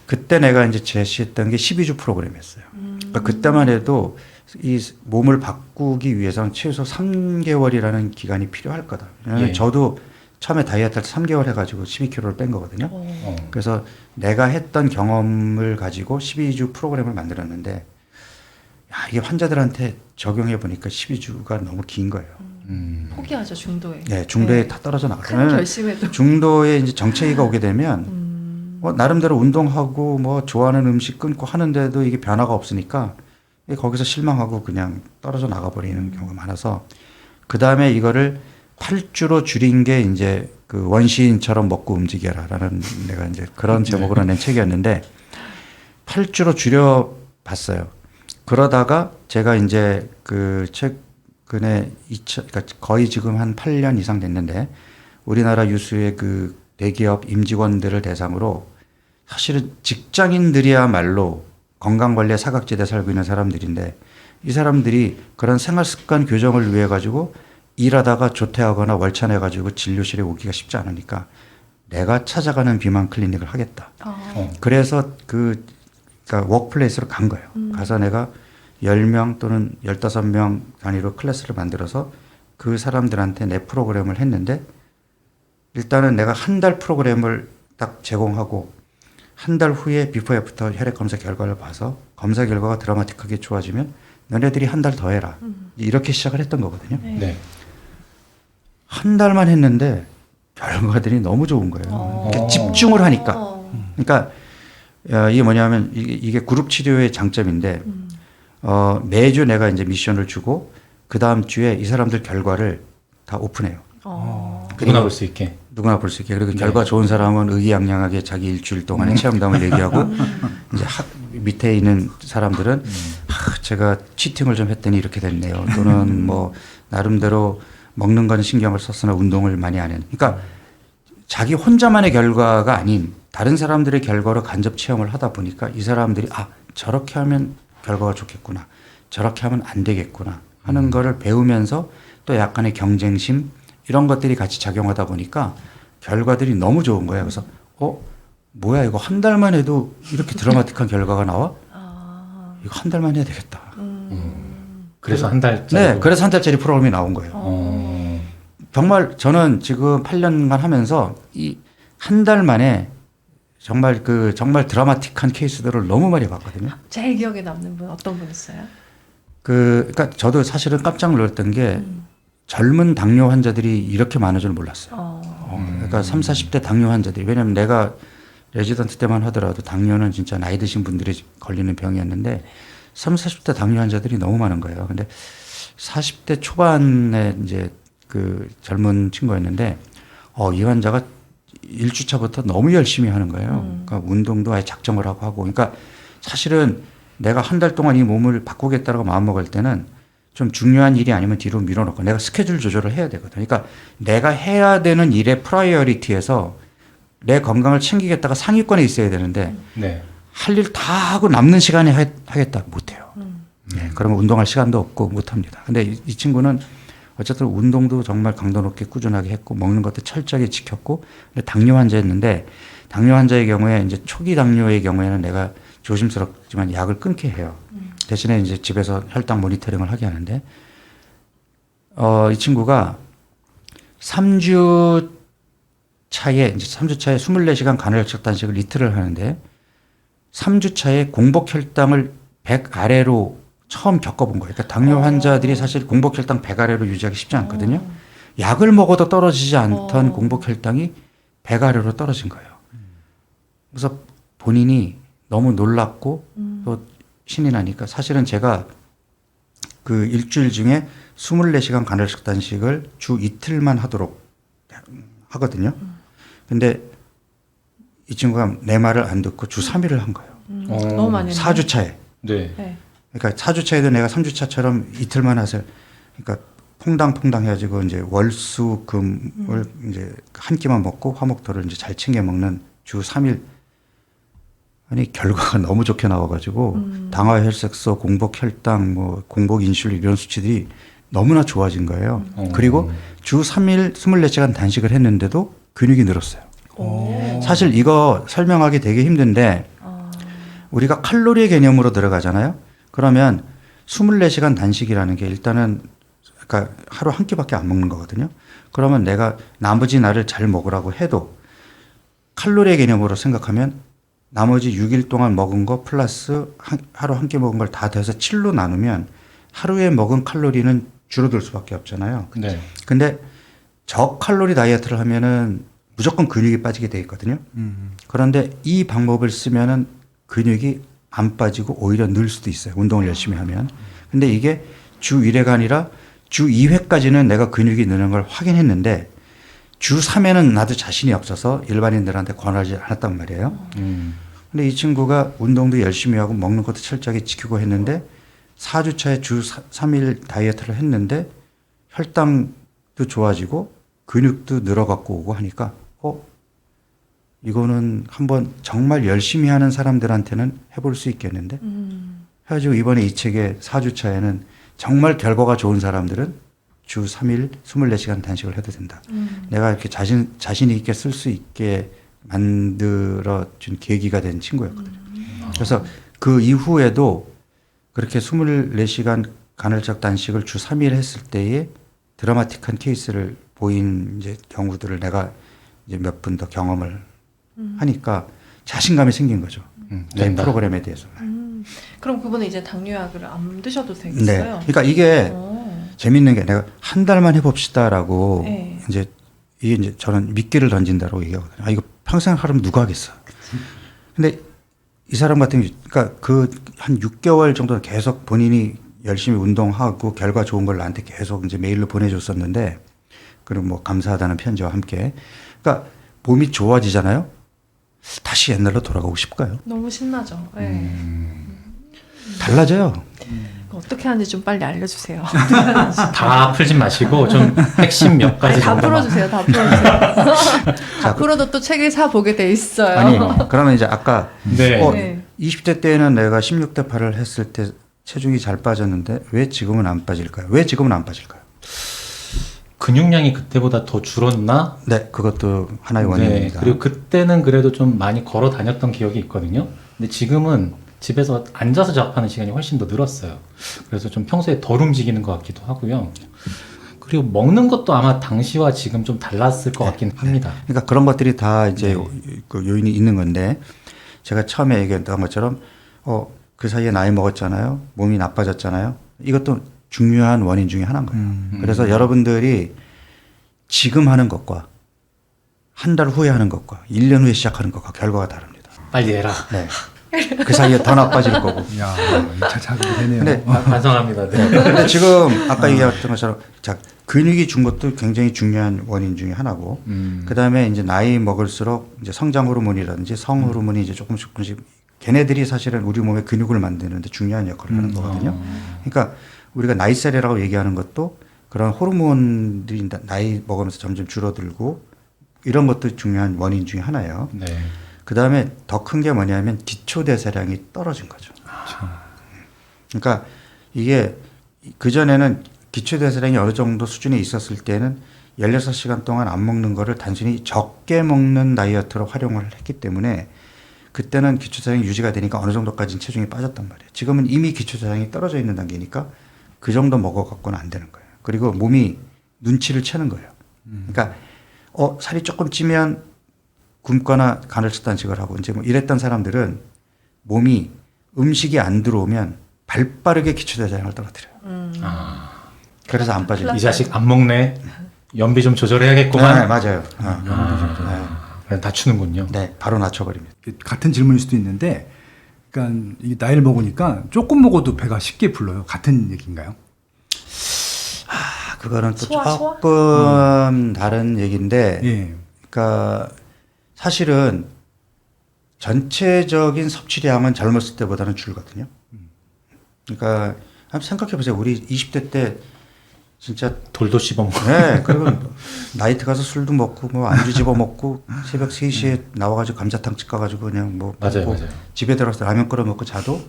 S1: 그때 내가 이제 제시했던 게 12주 프로그램이었어요. 그러니까 그때만 해도 이 몸을 바꾸기 위해서는 최소 3개월이라는 기간이 필요할 거다. 왜냐하면
S2: 예.
S1: 저도 처음에 다이어트 할 때 3개월 해가지고 12kg를 뺀 거거든요.
S2: 어.
S1: 그래서 내가 했던 경험을 가지고 12주 프로그램을 만들었는데, 야, 이게 환자들한테 적용해 보니까 12주가 너무 긴 거예요.
S3: 포기하죠, 중도에.
S1: 네, 중도에
S3: 네.
S1: 다 떨어져
S3: 큰
S1: 나가요.
S3: 결심에도.
S1: 중도에 이제 정체기가 오게 되면 나름대로 운동하고 뭐 좋아하는 음식 끊고 하는데도 이게 변화가 없으니까 거기서 실망하고 그냥 떨어져 나가버리는 경우가 많아서, 그 다음에 이거를 8주로 줄인 게 이제 그 원시인처럼 먹고 움직여라라는 내가 이제 그런 제목으로 낸 책이었는데 8주로 줄여 봤어요. 그러다가 제가 이제 그 최근에 그러니까 거의 지금 한 8년 이상 됐는데 우리나라 유수의 그 대기업 임직원들을 대상으로, 사실은 직장인들이야말로 건강관리에 사각지대에 살고 있는 사람들인데, 이 사람들이 그런 생활습관 교정을 위해 가지고 일하다가 조퇴하거나 월차내 가지고 진료실에 오기가 쉽지 않으니까 내가 찾아가는 비만 클리닉을 하겠다. 그래서 그러니까 워크플레이스로 간 거예요. 가서 내가 10명 또는 15명 단위로 클래스를 만들어서 그 사람들한테 내 프로그램을 했는데, 일단은 내가 한 달 프로그램을 딱 제공하고 한 달 후에 비포 애프터 혈액 검사 결과를 봐서 검사 결과가 드라마틱하게 좋아지면 너네들이 한 달 더 해라. 이렇게 시작을 했던 거거든요.
S2: 네.
S1: 한 달만 했는데 결과들이 너무 좋은 거예요. 이렇게 집중을 하니까. 그러니까 이게 뭐냐면 이게 그룹 치료의 장점인데, 매주 내가 이제 미션을 주고 그 다음 주에 이 사람들 결과를 다 오픈해요.
S2: 누구나 볼 수 있게.
S1: 누구나 볼 수 있게. 그리고
S2: 네.
S1: 결과 좋은 사람은 의기양양하게 자기 일주일 동안의 체험담을 얘기하고, 이제 밑에 있는 사람들은 제가 치팅을 좀 했더니 이렇게 됐네요. 또는 뭐 나름대로 먹는 건 신경을 썼으나 운동을 많이 안 했는. 그러니까 자기 혼자만의 결과가 아닌 다른 사람들의 결과로 간접 체험을 하다 보니까 이 사람들이 저렇게 하면 결과가 좋겠구나, 저렇게 하면 안 되겠구나 하는 거를 배우면서 또 약간의 경쟁심 이런 것들이 같이 작용하다 보니까 결과들이 너무 좋은 거예요. 그래서 뭐야 이거 한 달만 해도 이렇게 드라마틱한 결과가 나와? 이거 한 달만 해야 되겠다.
S2: 그래서 한 달짜리.
S1: 네, 그래서 한 달짜리 프로그램이 나온 거예요. 정말 저는 지금 8년간 하면서 이 한 달 만에 정말 드라마틱한 케이스들을 너무 많이 봤거든요.
S3: 제일 기억에 남는 분 어떤 분 있어요?
S1: 그러니까 저도 사실은 깜짝 놀랐던 게 젊은 당뇨 환자들이 이렇게 많은 줄 몰랐어요. 그러니까 30, 40대 당뇨 환자들이, 왜냐하면 내가 레지던트 때만 하더라도 당뇨는 진짜 나이 드신 분들이 걸리는 병이었는데 30, 40대 당뇨 환자들이 너무 많은 거예요. 근데 40대 초반에 이제 그 젊은 친구였는데 이 환자가 1주차부터 너무 열심히 하는 거예요. 그러니까 운동도 아예 작정을 하고 그러니까 사실은 내가 한 달 동안 이 몸을 바꾸겠다라고 마음먹을 때는 좀 중요한 일이 아니면 뒤로 밀어놓고 내가 스케줄 조절을 해야 되거든요. 그러니까 내가 해야 되는 일의 프라이어리티에서 내 건강을 챙기겠다가 상위권에 있어야 되는데
S2: 네.
S1: 할 일 다 하고 남는 시간에 하겠다 못해요. 네, 그러면 운동할 시간도 없고 못합니다. 근데 이 친구는 어쨌든 운동도 정말 강도 높게 꾸준하게 했고 먹는 것도 철저하게 지켰고, 근데 당뇨 환자였는데 당뇨 환자의 경우에 이제 초기 당뇨의 경우에는 내가 조심스럽지만 약을 끊게 해요. 대신에 이제 집에서 혈당 모니터링을 하게 하는데 이 친구가 3주 차에 이제 3주 차에 24시간 간헐적 단식을 이틀을 하는데 3주 차에 공복 혈당을 100 아래로 처음 겪어본 거예요. 그러니까 당뇨 환자들이 사실 공복 혈당 100 아래로 유지하기 쉽지 않거든요. 약을 먹어도 떨어지지 않던 공복 혈당이 100 아래로 떨어진 거예요. 그래서 본인이 너무 놀랐고 또 신이 나니까, 사실은 제가 그 일주일 중에 24시간 간헐적 단식을 주 이틀만 하도록 하거든요. 근데 이 친구가 내 말을 안 듣고 주 3일을 한 거예요.
S3: 너무 많이 했네.
S1: 4주 차에.
S2: 네.
S3: 네.
S1: 그러니까 4주 차에도 내가 3주 차처럼 이틀만 하세요. 그러니까 퐁당퐁당 해가지고 이제 월수금을 이제 한 끼만 먹고 화목토를 이제 잘 챙겨 먹는 주 3일. 아니 결과가 너무 좋게 나와가지고 당화 혈색소, 공복 혈당, 뭐 공복 인슐린 이런 수치들이 너무나 좋아진 거예요. 그리고 주 3일 24시간 단식을 했는데도 근육이 늘었어요.
S3: 오.
S1: 사실 이거 설명하기 되게 힘든데 우리가 칼로리 개념으로 들어가잖아요. 그러면 24시간 단식이라는 게 일단은 그러니까 하루 한 끼밖에 안 먹는 거거든요. 그러면 내가 나머지 날을 잘 먹으라고 해도 칼로리 개념으로 생각하면 나머지 6일 동안 먹은 거 플러스 하루 한 끼 먹은 걸 다 더해서 7로 나누면 하루에 먹은 칼로리는 줄어들 수밖에 없잖아요.
S2: 네.
S1: 근데 저칼로리 다이어트를 하면은 무조건 근육이 빠지게 돼 있거든요. 그런데 이 방법을 쓰면은 근육이 안 빠지고 오히려 늘 수도 있어요. 운동을 열심히 하면. 근데 이게 주 1회가 아니라 주 2회까지는 내가 근육이 느는 걸 확인했는데 주 3회는 나도 자신이 없어서 일반인들한테 권하지 않았단 말이에요. 근데 이 친구가 운동도 열심히 하고 먹는 것도 철저하게 지키고 했는데 4주차에 주 3일 다이어트를 했는데 혈당도 좋아지고 근육도 늘어갖고 오고 하니까 이거는 한번 정말 열심히 하는 사람들한테는 해볼 수 있겠는데 해가지고 이번에 이 책의 4주차에는 정말 결과가 좋은 사람들은 주 3일 24시간 단식을 해도 된다. 내가 이렇게 자신 있게 쓸 수 있게 만들어준 계기가 된 친구였거든요. 그래서 그 이후에도 그렇게 24시간 간헐적 단식을 주 3일 했을 때에 드라마틱한 케이스를 보인 이제 경우들을 내가 이제 몇 분 더 경험을 하니까 자신감이 생긴 거죠. 내
S2: 된다.
S1: 프로그램에 대해서.
S3: 그럼 그분은 이제 당뇨약을 안 드셔도
S1: 네.
S3: 되겠어요?
S1: 그러니까 이게 재밌는 게 내가 한 달만 해봅시다라고
S3: 네.
S1: 이제 이게 이제 저는 미끼를 던진다라고 얘기하거든요. 아, 이거 평생 하려면 누가 하겠어. 근데 이 사람 같은 경우, 그러니까 그 한 6개월 정도 계속 본인이 열심히 운동하고 결과 좋은 걸 나한테 계속 이제 메일로 보내줬었는데 그리고 뭐 감사하다는 편지와 함께. 그러니까 몸이 좋아지잖아요. 다시 옛날로 돌아가고 싶을까요?
S3: 너무 신나죠. 네.
S1: 달라져요.
S3: 어떻게 하는지 좀 빨리 알려주세요.
S2: 다 풀지 마시고 좀 핵심 몇 가지
S3: 아니, 다
S2: 정도만.
S3: 풀어주세요. 다 풀어주세요. 다 풀어도 또 책을 사 보게 돼 있어요.
S1: 아니, 그러면 이제 아까
S2: 네.
S3: 네.
S1: 20대 때는 내가 16대 8을 했을 때 체중이 잘 빠졌는데 왜 지금은 안 빠질까요? 왜 지금은 안 빠질까요?
S2: 근육량이 그때보다 더 줄었나?
S1: 네, 그것도 하나의
S2: 네.
S1: 원인입니다.
S2: 그리고 그때는 그래도 좀 많이 걸어 다녔던 기억이 있거든요. 근데 지금은 집에서 앉아서 작업하는 시간이 훨씬 더 늘었어요. 그래서 좀 평소에 덜 움직이는 것 같기도 하고요. 그리고 먹는 것도 아마 당시와 지금 좀 달랐을 것 같긴 합니다.
S1: 그러니까 그런 것들이 다 이제 그 요인이 있는 건데 제가 처음에 얘기했던 것처럼 그 사이에 나이 먹었잖아요. 몸이 나빠졌잖아요. 이것도 중요한 원인 중에 하나인 거예요. 그래서 여러분들이 지금 하는 것과 한 달 후에 하는 것과 1년 후에 시작하는 것과 결과가 다릅니다.
S2: 빨리 해라.
S1: 네. 그 사이에 더 나빠질 거고.
S4: 야, 2차 자극이 되네요.
S1: 근데
S2: 반성합니다. 네.
S1: 근데 지금 아까 얘기했던 것처럼 자, 근육이 준 것도 굉장히 중요한 원인 중에 하나고 그다음에 이제 나이 먹을수록 이제 성장 호르몬이라든지 성 호르몬이 이제 조금씩 걔네들이 사실은 우리 몸에 근육을 만드는데 중요한 역할을 하는 거거든요. 그러니까 우리가 나이살이라고 얘기하는 것도 그런 호르몬들이 나이 먹으면서 점점 줄어들고 이런 것도 중요한 원인 중에 하나예요.
S2: 네.
S1: 그 다음에 더 큰 게 뭐냐면 기초대사량이 떨어진 거죠. 그러니까 이게 그전에는 기초대사량이 어느 정도 수준에 있었을 때는 16시간 동안 안 먹는 거를 단순히 적게 먹는 다이어트로 활용을 했기 때문에 그때는 기초대사량이 유지가 되니까 어느 정도까지는 체중이 빠졌단 말이에요. 지금은 이미 기초대사량이 떨어져 있는 단계니까 그 정도 먹어갖고는 안 되는 거예요. 그리고 몸이 눈치를 채는 거예요. 그러니까 살이 조금 찌면 굶거나 간헐적 단식을 하고 이제 뭐 이랬던 사람들은 몸이 음식이 안 들어오면 발빠르게 기초대사량을 떨어뜨려요. 그래서 안 빠져요.
S2: 이 자식 안 먹네. 연비 좀 조절해야겠구만.
S1: 네, 맞아요.
S2: 낮추는군요.
S1: 네, 바로 낮춰버립니다.
S4: 같은 질문일 수도 있는데, 그러니까 이 나이를 먹으니까 조금 먹어도 배가 쉽게 불러요. 같은 얘기인가요?
S1: 그거는 또
S3: 소화?
S1: 조금 다른 얘기인데,
S4: 예.
S1: 그러니까 사실은 전체적인 섭취량은 젊었을 때보다는 줄거든요. 그러니까 한번 생각해 보세요. 우리 20대 때 진짜
S2: 돌도 씹어먹고.
S1: 네, 그리고 나이트 가서 술도 먹고 뭐 안주 집어 먹고 새벽 3시에 나와가지고 감자탕집 가가지고 그냥 뭐
S2: 맞아요,
S1: 먹고
S2: 맞아요.
S1: 집에 들어가서 라면 끓여 먹고 자도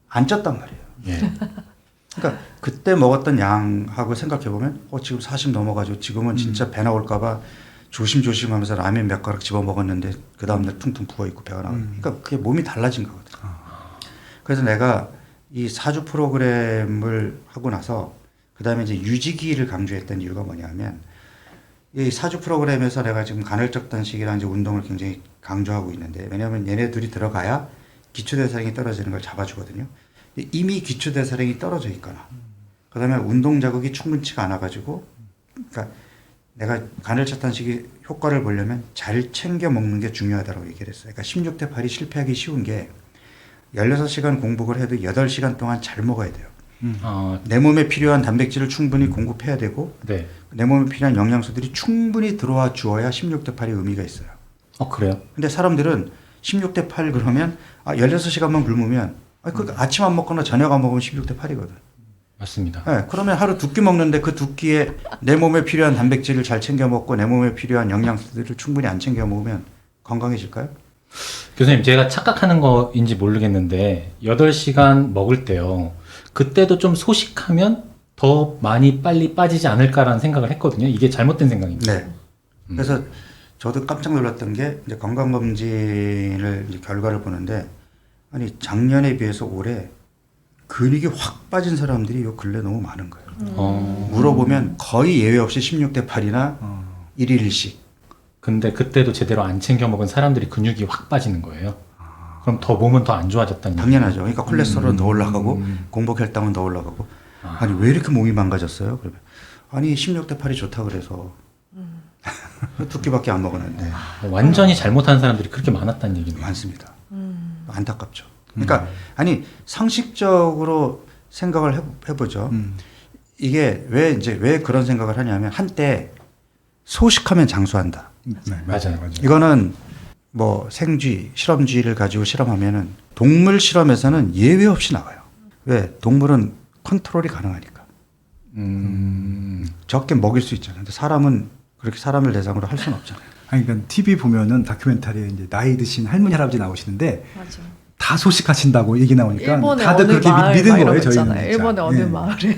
S1: 안 쪘단 말이에요.
S2: 예.
S1: 그러니까 그때 먹었던 양하고 생각해 보면 지금 40 넘어가지고 지금은 진짜 배 나올까봐 조심조심하면서 라면 몇 가락 집어 먹었는데 그 다음날 퉁퉁 부어 있고 배가 나오고. 그러니까 그게 몸이 달라진 거거든요. 그래서 내가 이 4주 프로그램을 하고 나서 그 다음에 이제 유지기를 강조했던 이유가 뭐냐면 이 4주 프로그램에서 내가 지금 간헐적 단식이랑 이제 운동을 굉장히 강조하고 있는데 왜냐하면 얘네 둘이 들어가야 기초대사량이 떨어지는 걸 잡아주거든요. 이미 기초대사량이 떨어져 있거나 그 다음에 운동 자극이 충분치가 않아가지고 그러니까 내가 간헐적 단식이 효과를 보려면 잘 챙겨 먹는 게 중요하다고 얘기를 했어요. 그러니까 16대 8이 실패하기 쉬운 게 16시간 공복을 해도 8시간 동안 잘 먹어야 돼요. 내 몸에 필요한 단백질을 충분히 공급해야 되고
S2: 네.
S1: 내 몸에 필요한 영양소들이 충분히 들어와 주어야 16대 8의 의미가 있어요.
S2: 그래요?
S1: 근데 사람들은 16대 8 그러면 16시간만 굶으면 그 아침 안 먹거나 저녁 안 먹으면 16대 8이거든.
S2: 맞습니다.
S1: 네, 그러면 하루 2끼 먹는데 그 2끼에 내 몸에 필요한 단백질을 잘 챙겨 먹고 내 몸에 필요한 영양소들을 충분히 안 챙겨 먹으면 건강해질까요?
S2: 교수님, 제가 착각하는 거인지 모르겠는데 8시간 먹을 때요. 그때도 좀 소식하면 더 많이 빨리 빠지지 않을까라는 생각을 했거든요. 이게 잘못된 생각입니다.
S1: 네. 그래서 저도 깜짝 놀랐던 게 이제 건강검진을 이제 결과를 보는데 아니 작년에 비해서 올해 근육이 확 빠진 사람들이 요 근래 너무 많은 거예요. 물어보면 거의 예외 없이 16대 8이나 1일 1식.
S2: 근데 그때도 제대로 안 챙겨 먹은 사람들이 근육이 확 빠지는 거예요. 그럼 더 몸은 더 안 좋아졌다는 얘기죠.
S1: 당연하죠. 그러니까 콜레스테롤은 더 올라가고 공복 혈당은 더 올라가고 아니 왜 이렇게 몸이 망가졌어요? 그러면 아니 16대 8이 좋다 그래서 2끼밖에 안 먹었는데
S2: 완전히 잘못한 사람들이 그렇게 많았다는 얘기네요.
S1: 많습니다. 안타깝죠. 그러니까 아니 상식적으로 생각을 해보죠. 이게 왜 그런 생각을 하냐면 한때 소식하면 장수한다.
S4: 네,
S2: 맞아요.
S1: 이거는 뭐 생쥐, 실험쥐를 가지고 실험하면은 동물 실험에서는 예외 없이 나와요. 왜? 동물은 컨트롤이 가능하니까. 적게 먹일 수 있잖아요. 근데 사람은 그렇게 사람을 대상으로 할 수는 없잖아요.
S4: 아니, 그러니까 TV 보면은 다큐멘터리에 이제 나이 드신 할머니 할아버지 나오시는데
S3: 맞아.
S4: 다 소식하신다고 얘기 나오니까
S3: 일본의
S4: 다들
S3: 어느
S4: 그렇게
S3: 마을
S4: 믿은
S3: 막
S4: 거예요.
S3: 이런 거
S4: 저희는
S3: 있잖아요.
S4: 진짜.
S3: 일본의 어느
S4: 예.
S3: 마을에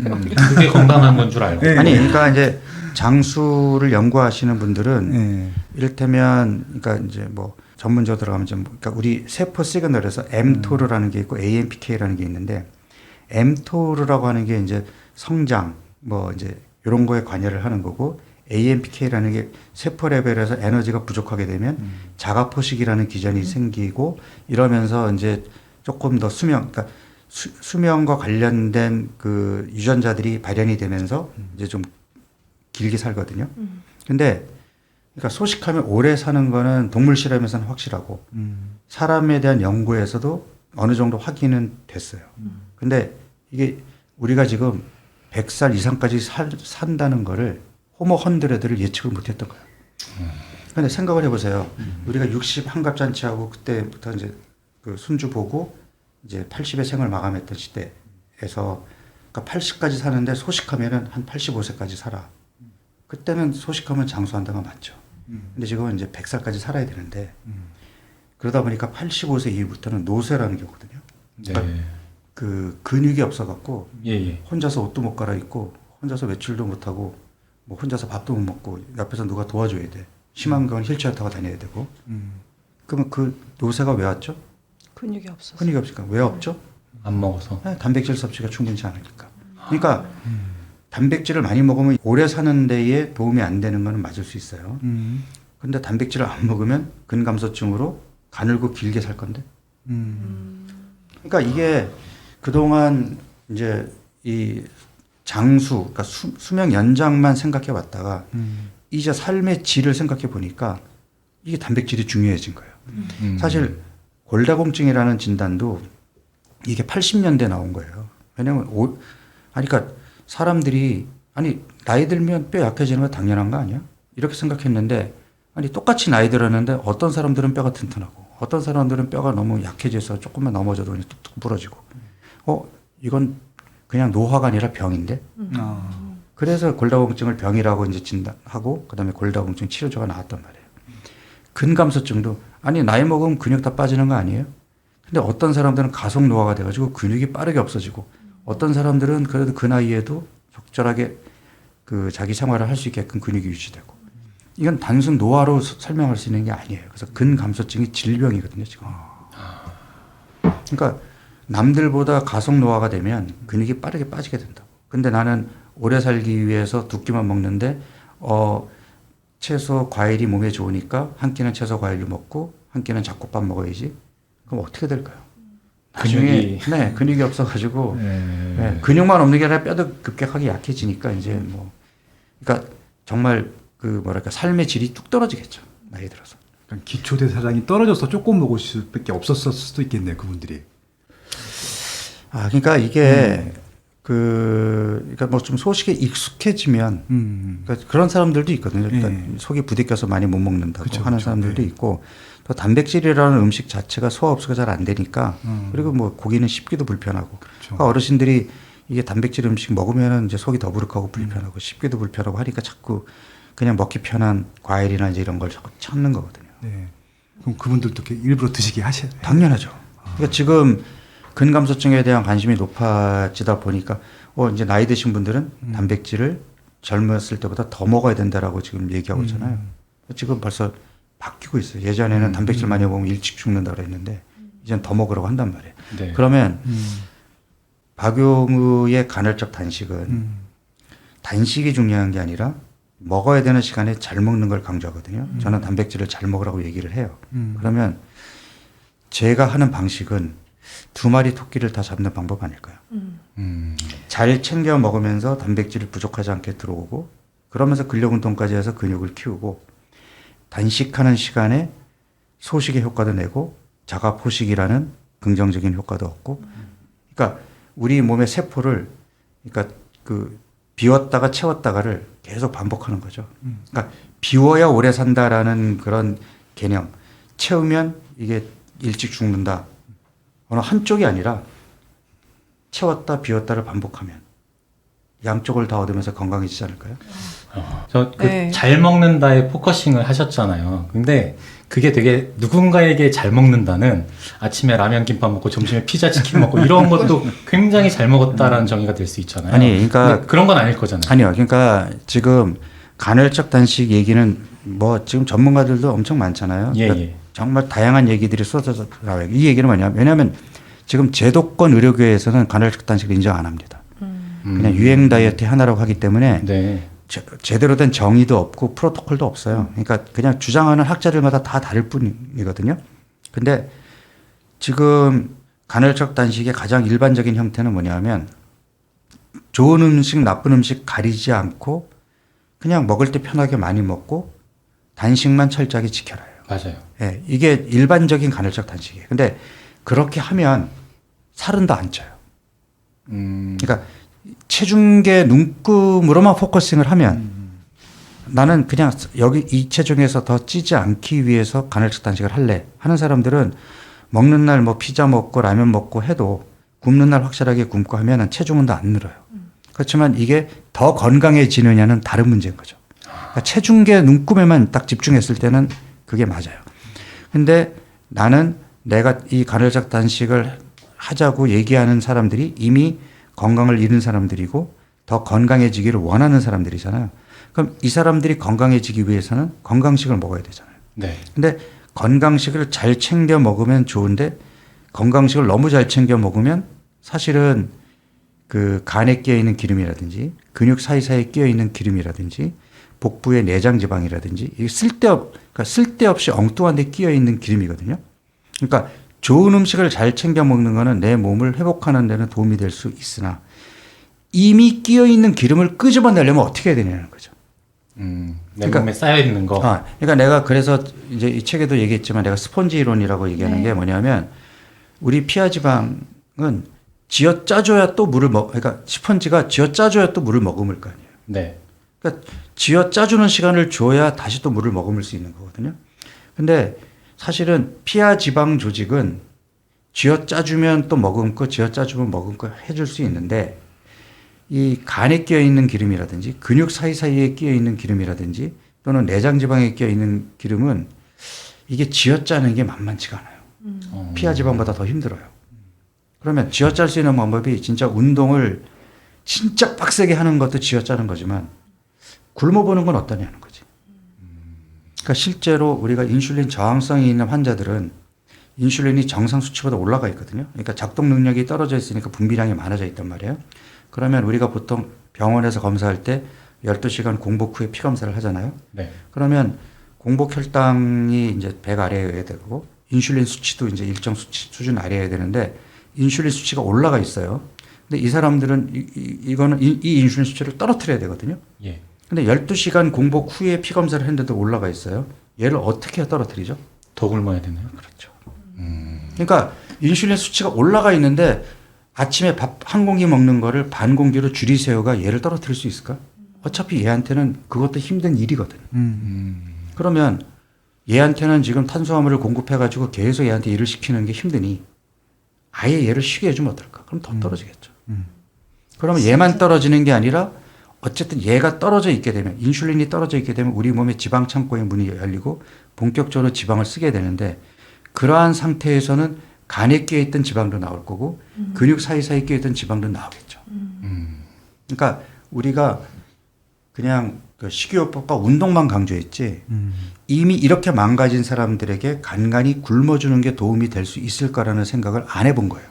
S2: 그게 건강한 건 줄 알고.
S4: 네.
S1: 아니, 그러니까 이제 장수를 연구하시는 분들은
S4: 예.
S1: 이를테면 그러니까 이제 뭐 전문적으로 들어가면 좀 그러니까 우리 세포 시그널에서 mTOR라는 게 있고 AMPK라는 게 있는데 mTOR라고 하는 게 이제 성장 뭐 이제 이런 거에 관여를 하는 거고 AMPK라는 게 세포 레벨에서 에너지가 부족하게 되면 자가 포식이라는 기전이 생기고 이러면서 이제 조금 더 그러니까 수명과 관련된 그 유전자들이 발현이 되면서 이제 좀 길게 살거든요. 근데 그러니까 소식하면 오래 사는 거는 동물 실험에서는 확실하고 사람에 대한 연구에서도 어느 정도 확인은 됐어요. 근데 이게 우리가 지금 100살 이상까지 산다는 거를 호모 헌드레드를 예측을 못했던 거예요. 근데 생각을 해보세요. 우리가 60 환갑잔치하고 그때부터 이제 그 순주 보고 이제 80의 생을 마감했던 시대에서 그러니까 80까지 사는데 소식하면은 한 85세까지 살아. 그때는 소식하면 장수한다가 맞죠. 근데 지금은 이제 100살까지 살아야 되는데 그러다 보니까 85세 이후부터는 노쇠라는 게 오거든요. 그러니까
S2: 네.
S1: 그 근육이 없어갖고
S2: 예.
S1: 혼자서 옷도 못 갈아입고 혼자서 외출도 못하고 뭐 혼자서 밥도 못 먹고 옆에서 누가 도와줘야 돼. 심한 건 휠체어 타고 다녀야 되고. 그러면 그 노쇠가 왜 왔죠?
S3: 근육이 없어서.
S1: 근육이 없으니까 왜 없죠?
S2: 안 먹어서.
S1: 단백질 섭취가 충분치 않으니까. 그러니까 단백질을 많이 먹으면 오래 사는 데에 도움이 안 되는 건 맞을 수 있어요. 근데 단백질을 안 먹으면 근감소증으로 가늘고 길게 살 건데. 그러니까 이게 그동안 이제 이 장수, 그러니까 수명 연장만 생각해 왔다가 이제 삶의 질을 생각해 보니까 이게 단백질이 중요해진 거예요. 사실 골다공증이라는 진단도 이게 80년대 나온 거예요. 왜냐면 그러니까 사람들이 아니 나이 들면 뼈 약해지는 거 당연한 거 아니야? 이렇게 생각했는데 아니 똑같이 나이 들었는데 어떤 사람들은 뼈가 튼튼하고 어떤 사람들은 뼈가 너무 약해져서 조금만 넘어져도 그냥 뚝뚝 부러지고 이건 그냥 노화가 아니라 병인데 그래서 골다공증을 병이라고 이제 진단하고 그다음에 골다공증 치료제가 나왔단 말이에요. 근감소증도 아니 나이 먹으면 근육 다 빠지는 거 아니에요? 근데 어떤 사람들은 가속 노화가 돼가지고 근육이 빠르게 없어지고 어떤 사람들은 그래도 그 나이에도 적절하게 그 자기 생활을 할 수 있게끔 근육이 유지되고 이건 단순 노화로 설명할 수 있는 게 아니에요. 그래서 근감소증이 질병이거든요 지금. 그러니까 남들보다 가속 노화가 되면 근육이 빠르게 빠지게 된다고. 근데 나는 오래 살기 위해서 두 끼만 먹는데 채소 과일이 몸에 좋으니까 한 끼는 채소 과일을 먹고 한 끼는 잡곡밥 먹어야지. 그럼 어떻게 될까요? 나중에 근육이 없어가지고 근육만 없는 게 아니라 뼈도 급격하게 약해지니까 이제 뭐 그러니까 정말 그 뭐랄까 삶의 질이 뚝 떨어지겠죠 나이 들어서.
S4: 그러니까 기초 대사량이 떨어져서 조금 먹을 수밖에 없었을 수도 있겠네요 그분들이.
S1: 그러니까 이게 그러니까 뭐 좀 소식에 익숙해지면 그러니까 그런 사람들도 있거든요. 그러니까 속이 부대껴서 많이 못 먹는다고
S4: 그쵸,
S1: 하는 사람들도 있고 또 단백질이라는 음식 자체가 소화 흡수가 잘 안 되니까 그리고 뭐 고기는 씹기도 불편하고 그러니까 어르신들이 이게 단백질 음식 먹으면은 이제 속이 더부룩하고 불편하고 씹기도 불편하고 하니까 자꾸 그냥 먹기 편한 과일이나 이제 이런 걸 자꾸 찾는 거거든요.
S4: 네. 그럼 그분들도 이렇게 일부러 드시게 하셔야 돼요?
S1: 당연하죠. 그러니까 지금 근감소증에 대한 관심이 높아지다 보니까 이제 나이 드신 분들은 단백질을 젊었을 때보다 더 먹어야 된다라고 지금 얘기하고 있잖아요. 지금 벌써 바뀌고 있어요. 예전에는 단백질 많이 먹으면 일찍 죽는다 그랬는데 이제는 더 먹으라고 한단 말이에요.
S2: 네.
S1: 그러면 박용우의 간헐적 단식은 단식이 중요한 게 아니라 먹어야 되는 시간에 잘 먹는 걸 강조하거든요. 저는 단백질을 잘 먹으라고 얘기를 해요. 그러면 제가 하는 방식은 두 마리 토끼를 다 잡는 방법 아닐까요? 잘 챙겨 먹으면서 단백질이 부족하지 않게 들어오고 그러면서 근력 운동까지 해서 근육을 키우고 단식하는 시간에 소식의 효과도 내고 자가 포식이라는 긍정적인 효과도 얻고 그러니까 우리 몸의 세포를 그러니까 그 비웠다가 채웠다가를 계속 반복하는 거죠. 그러니까 비워야 오래 산다라는 그런 개념. 채우면 이게 일찍 죽는다. 어느 한쪽이 아니라 채웠다 비웠다를 반복하면 양쪽을 다 얻으면서 건강해지지 않을까요?
S2: 저
S3: 네.
S2: 잘 먹는다에 포커싱을 하셨잖아요. 근데 그게 되게 누군가에게 잘 먹는다는 아침에 라면 김밥 먹고 점심에 피자 치킨 먹고 이런 것도 굉장히 잘 먹었다라는 정의가 될 수 있잖아요.
S1: 아니, 그러니까
S2: 근데 그런 건 아닐 거잖아요.
S1: 아니요. 그러니까 지금 간헐적 단식 얘기는 뭐 지금 전문가들도 엄청 많잖아요.
S2: 예,
S1: 그러니까
S2: 예.
S1: 정말 다양한 얘기들이 쏟아져 나와요. 이 얘기는 뭐냐면 왜냐하면 지금 제도권 의료계에서는 간헐적 단식을 인정 안 합니다. 그냥 유행 다이어트 하나라고 하기 때문에
S2: 네.
S1: 제대로 된 정의도 없고 프로토콜도 없어요. 그러니까 그냥 주장하는 학자들마다 다 다를 뿐이거든요. 근데 지금 간헐적 단식의 가장 일반적인 형태는 뭐냐면 좋은 음식, 나쁜 음식 가리지 않고 그냥 먹을 때 편하게 많이 먹고 단식만 철저하게 지켜라요.
S2: 맞아요.
S1: 예, 이게 일반적인 간헐적 단식이에요. 근데 그렇게 하면 살은 더 안 쪄요. 그러니까 체중계 눈금으로만 포커싱을 하면 나는 그냥 여기 이 체중에서 더 찌지 않기 위해서 간헐적 단식을 할래 하는 사람들은 먹는 날 뭐 피자 먹고 라면 먹고 해도 굶는 날 확실하게 굶고 하면은 체중은 더 안 늘어요. 그렇지만 이게 더 건강해지느냐는 다른 문제인 거죠. 그러니까 체중계 눈금에만 딱 집중했을 때는 그게 맞아요. 근데 나는 내가 이 간헐적 단식을 하자고 얘기하는 사람들이 이미 건강을 잃은 사람들이고 더 건강해지기를 원하는 사람들이잖아요. 그럼 이 사람들이 건강해지기 위해서는 건강식을 먹어야 되잖아요.
S2: 네.
S1: 근데 건강식을 잘 챙겨 먹으면 좋은데 건강식을 너무 잘 챙겨 먹으면 사실은 그 간에 끼어 있는 기름이라든지 근육 사이사이에 끼어 있는 기름이라든지 복부의 내장 지방이라든지 이게 쓸데없이 엉뚱한 데 끼어 있는 기름이거든요. 그러니까 좋은 음식을 잘 챙겨 먹는 거는 내 몸을 회복하는 데는 도움이 될 수 있으나 이미 끼어 있는 기름을 끄집어내려면 어떻게 해야 되냐는 거죠.
S2: 내
S1: 그러니까-
S2: 몸에 쌓여 있는 거.
S1: 그러니까 내가 그래서 이제 이 책에도 얘기했지만 내가 스펀지 이론이라고 얘기하는 게 뭐냐면 우리 피하 지방은 쥐어 짜줘야 또 물을 그러니까 스펀지가 쥐어 짜줘야 또 물을 머금을 거 아니에요.
S2: 네.
S1: 그러니까 쥐어 짜주는 시간을 줘야 다시 또 물을 머금을 수 있는 거거든요. 근데 사실은 피하 지방 조직은 쥐어 짜주면 또 머금고 쥐어 짜주면 머금고 해줄 수 있는데 이 간에 끼어 있는 기름이라든지 근육 사이사이에 끼어 있는 기름이라든지 또는 내장 지방에 끼어 있는 기름은 이게 쥐어 짜는 게 만만치가 않아요. 피하 지방보다 더 힘들어요. 그러면 쥐어 짤 수 있는 방법이 진짜 운동을 진짜 빡세게 하는 것도 쥐어 짜는 거지만 굶어보는 건 어떠냐는 거지. 그러니까 실제로 우리가 인슐린 저항성이 있는 환자들은 인슐린이 정상 수치보다 올라가 있거든요. 그러니까 작동 능력이 떨어져 있으니까 분비량이 많아져 있단 말이에요. 그러면 우리가 보통 병원에서 검사할 때 12시간 공복 후에 피 검사를 하잖아요.
S2: 네.
S1: 그러면 공복 혈당이 이제 100 아래여야 되고 인슐린 수치도 이제 일정 수준 아래여야 되는데 인슐린 수치가 올라가 있어요. 근데 이 사람들은 이거는 이 인슐린 수치를 떨어뜨려야 되거든요.
S2: 예.
S1: 근데 12시간 공복 후에 피 검사를 했는데도 올라가 있어요. 얘를 어떻게 떨어뜨리죠?
S2: 더 굶어야 되나요?
S1: 그렇죠. 그러니까 인슐린 수치가 올라가 있는데 아침에 밥 한 공기 먹는 거를 반 공기로 줄이세요가 얘를 떨어뜨릴 수 있을까? 어차피 얘한테는 그것도 힘든 일이거든. 그러면 얘한테는 지금 탄수화물을 공급해가지고 계속 얘한테 일을 시키는 게 힘드니 아예 얘를 쉬게 해주면 어떨까? 그럼 더 떨어지겠죠. 그러면 얘만 떨어지는 게 아니라 어쨌든 얘가 떨어져 있게 되면 인슐린이 떨어져 있게 되면 우리 몸의 지방 창고의 문이 열리고 본격적으로 지방을 쓰게 되는데 그러한 상태에서는 간에 끼어 있던 지방도 나올 거고 근육 사이사이에 끼어 있던 지방도 나오겠죠. 그러니까 우리가 그냥 그 식이요법과 운동만 강조했지 이미 이렇게 망가진 사람들에게 간간히 굶어주는 게 도움이 될 수 있을까라는 생각을 안 해본 거예요.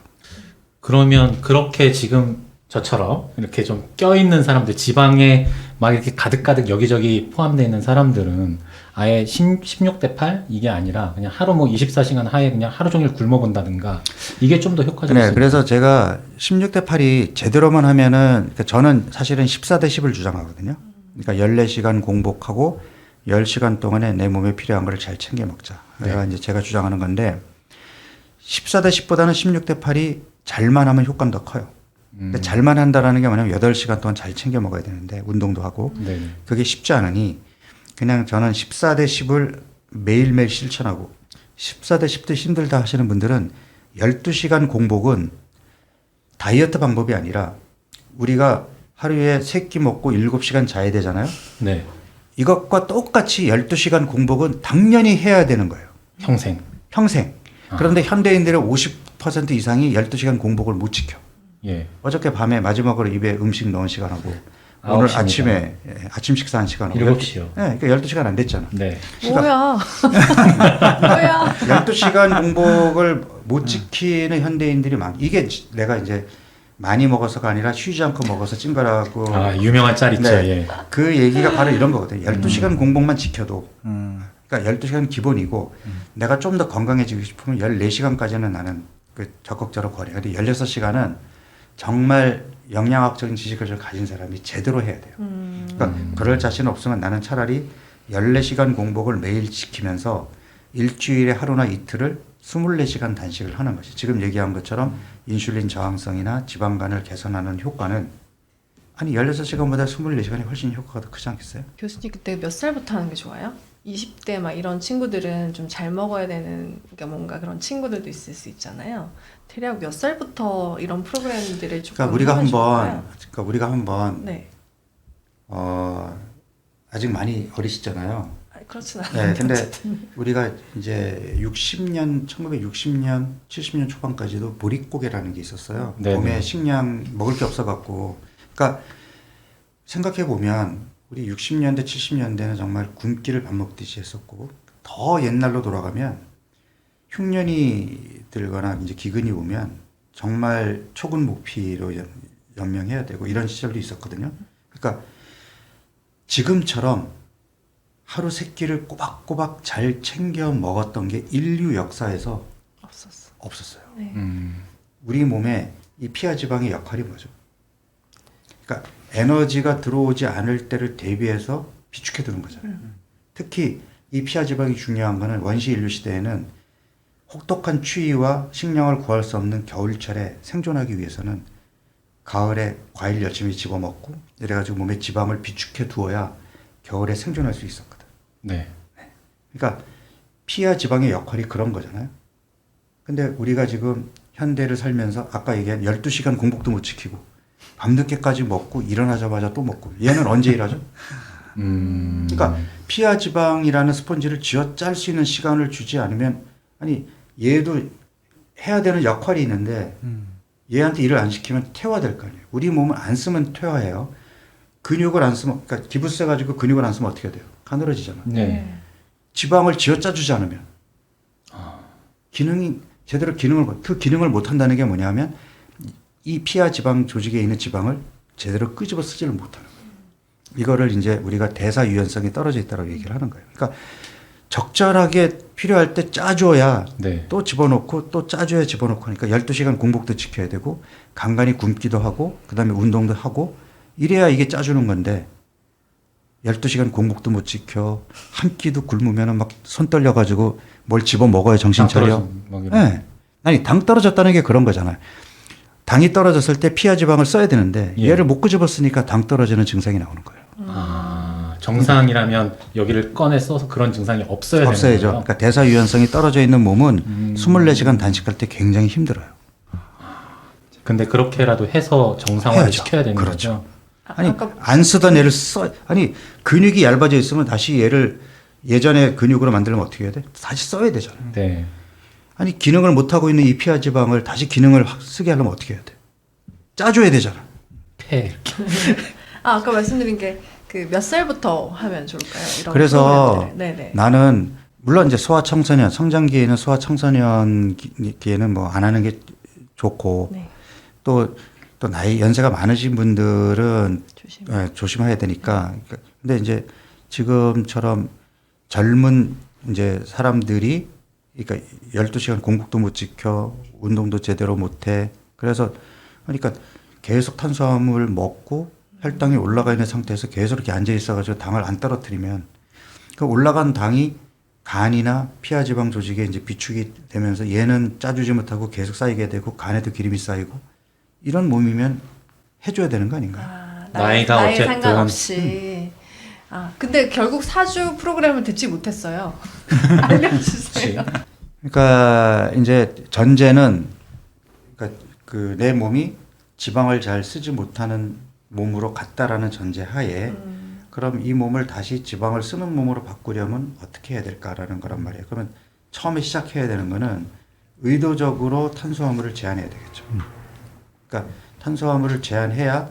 S2: 그러면 그렇게 지금 저처럼 이렇게 좀 껴있는 사람들, 지방에 막 이렇게 가득가득 여기저기 포함되어 있는 사람들은 아예 16대 8 이게 아니라 그냥 하루 뭐 24시간 하에 그냥 하루 종일 굶어본다든가 이게 좀 더 효과적일 수
S1: 네, 그래서 제가 16대 8이 제대로만 하면은 그러니까 저는 사실은 14대 10을 주장하거든요. 그러니까 14시간 공복하고 10시간 동안에 내 몸에 필요한 거를 잘 챙겨 먹자. 그래가 이제 제가 주장하는 건데 14대 10보다는 16대 8이 잘만 하면 효과는 더 커요. 근데 잘만 한다라는 게 뭐냐면 8시간 동안 잘 챙겨 먹어야 되는데 운동도 하고
S2: 네네.
S1: 그게 쉽지 않으니 그냥 저는 14대 10을 매일매일 실천하고 14대 10도 힘들다 하시는 분들은 12시간 공복은 다이어트 방법이 아니라 우리가 하루에 3끼 먹고 7시간 자야 되잖아요.
S2: 네.
S1: 이것과 똑같이 12시간 공복은 당연히 해야 되는 거예요.
S2: 평생.
S1: 평생. 그런데 현대인들의 50% 이상이 12시간 공복을 못 지켜.
S2: 예.
S1: 어저께 밤에 마지막으로 입에 음식 넣은 시간하고 오늘
S2: 9시입니다.
S1: 아침에 아침 식사한 시간하고
S2: 7시요.
S1: 네, 그러니까 12시간 안 됐잖아.
S2: 네.
S3: 뭐야? 뭐야?
S1: 12시간 공복을 못 지키는 현대인들이 이게 내가 이제 많이 먹어서가 아니라 쉬지 않고 먹어서 찐 거라고.
S2: 아, 유명한 짤 있죠.
S1: 네.
S2: 예.
S1: 그 얘기가 바로 이런 거거든요. 12시간 공복만 지켜도. 그러니까 12시간 기본이고 내가 좀 더 건강해지고 싶으면 14시간까지는 나는 그 적극적으로 거래. 근데 16시간은 정말 영양학적인 지식을 좀 가진 사람이 제대로 해야 돼요. 그러니까 그럴 자신 없으면 나는 차라리 14시간 공복을 매일 지키면서 일주일에 하루나 이틀을 24시간 단식을 하는 것이 지금 얘기한 것처럼 인슐린 저항성이나 지방간을 개선하는 효과는 아니 16시간보다 24시간이 훨씬 효과가 더 크지 않겠어요?
S3: 교수님 그때 몇 살부터 하는 게 좋아요? 20대 막 이런 친구들은 좀 잘 먹어야 되는 그러니까 뭔가 그런 친구들도 있을 수 있잖아요. 대략 몇 살부터 이런 프로그램들을 조금
S1: 그러니까 우리가
S3: 하면
S1: 한번
S3: 좋을까요? 네.
S1: 아직 많이 어리시잖아요.
S3: 그렇진
S1: 네,
S3: 않은데
S1: 근데
S3: 어쨌든.
S1: 우리가 이제 1960년, 70년 초반까지도 보릿고개라는 게 있었어요.
S2: 네네.
S1: 봄에 식량 먹을 게 없어갖고. 그러니까 생각해 보면 우리 60년대, 70년대는 정말 굶기를 밥 먹듯이 했었고 더 옛날로 돌아가면 흉년이 들거나 이제 기근이 오면 정말 초근 목피로 연명해야 되고 이런 시절도 있었거든요. 그러니까 지금처럼 하루 세 끼를 꼬박꼬박 잘 챙겨 먹었던 게 인류 역사에서 없었어요.
S3: 네.
S1: 우리 몸에 이 피하 지방의 역할이 뭐죠? 그러니까 에너지가 들어오지 않을 때를 대비해서 비축해 두는 거잖아요. 특히 이 피하 지방이 중요한 거는 원시 인류 시대에는 혹독한 추위와 식량을 구할 수 없는 겨울철에 생존하기 위해서는 가을에 과일 열심히 집어먹고 이래가지고 몸에 지방을 비축해 두어야 겨울에 생존할 수 있었거든.
S2: 네.
S1: 그러니까 피와 지방의 역할이 그런 거잖아요. 근데 우리가 지금 현대를 살면서 아까 얘기한 12시간 공복도 못 지키고 밤늦게까지 먹고 일어나자마자 또 먹고 얘는 언제 일하죠? 그러니까 피와 지방이라는 스펀지를 쥐어 짤 수 있는 시간을 주지 않으면 아니 얘도 해야 되는 역할이 있는데 얘한테 일을 안 시키면 퇴화될 거 아니에요. 우리 몸은 안 쓰면 퇴화해요. 근육을 안 쓰면 그러니까 기부세 가지고 근육을 안 쓰면 어떻게 돼요? 가늘어지잖아.
S2: 네.
S1: 지방을 쥐어 짜주지 않으면 기능이 제대로 그 기능을 못 한다는 게 뭐냐면 이 피와 지방 조직에 있는 지방을 제대로 끄집어 쓰지를 못하는 거예요. 이거를 이제 우리가 대사 유연성이 떨어져 있다고 얘기를 하는 거예요. 그러니까 적절하게 필요할 때 짜줘야
S2: 네.
S1: 또 집어넣고 또 짜줘야 집어넣고 하니까 12시간 공복도 지켜야 되고 간간히 굶기도 하고 그다음에 운동도 하고 이래야 이게 짜주는 건데 12시간 공복도 못 지켜 한 끼도 굶으면 막 손 떨려가지고 뭘 집어 먹어야 정신 차려. 네. 아니 당 떨어졌다는 게 그런 거잖아요. 당이 떨어졌을 때 피와 지방을 써야 되는데
S2: 예.
S1: 얘를 못 끄집었으니까 당 떨어지는 증상이 나오는 거예요.
S2: 정상이라면 여기를 꺼내 써서 그런 증상이 없어야
S1: 없어야죠.
S2: 되는 거예요.
S1: 그러니까 대사 유연성이 떨어져 있는 몸은 24시간 단식할 때 굉장히 힘들어요.
S2: 근데 그렇게라도 해서 정상화를
S1: 해야죠.
S2: 시켜야 되는
S1: 그렇죠.
S2: 거죠.
S1: 아니
S3: 아까
S1: 안 쓰던 애를 써 아니 근육이 얇아져 있으면 다시 얘를 예전에 근육으로 만들면 어떻게 해야 돼? 다시 써야 되잖아요.
S2: 네.
S1: 아니 기능을 못 하고 있는 이 피와 지방을 다시 기능을 쓰게 하려면 어떻게 해야 돼? 짜줘야 되잖아.
S2: 폐.
S3: 아까 말씀드린 게 그 몇 살부터 하면 좋을까요? 이런
S1: 그래서
S3: 프로그램들을. 네네.
S1: 나는 물론 이제 소아청소년 성장기에는 소아청소년기에는 뭐 안 하는 게 좋고
S3: 네.
S1: 또 나이 연세가 많으신 분들은
S3: 조심.
S1: 조심해야 되니까. 근데 이제 지금처럼 젊은 이제 사람들이 그러니까 12시간 공복도 못 지켜 운동도 제대로 못 해. 그래서 그러니까 계속 탄수화물 먹고 혈당이 올라가 있는 상태에서 계속 이렇게 앉아 있어 가지고 당을 안 떨어뜨리면 그 올라간 당이 간이나 피하 지방 조직에 이제 비축이 되면서 얘는 짜주지 못하고 계속 쌓이게 되고 간에도 기름이 쌓이고 이런 몸이면 해줘야 되는 거 아닌가요?
S2: 나이가
S3: 나이
S2: 어쨌든.
S3: 상관없이. 근데 결국 사주 프로그램을 듣지 못했어요. 알려주세요.
S1: 그러니까 이제 전제는 그러니까 그 내 몸이 지방을 잘 쓰지 못하는 몸으로 갔다라는 전제 하에 그럼 이 몸을 다시 지방을 쓰는 몸으로 바꾸려면 어떻게 해야 될까라는 거란 말이에요. 그러면 처음에 시작해야 되는 거는 의도적으로 탄수화물을 제한해야 되겠죠. 그러니까 탄수화물을 제한해야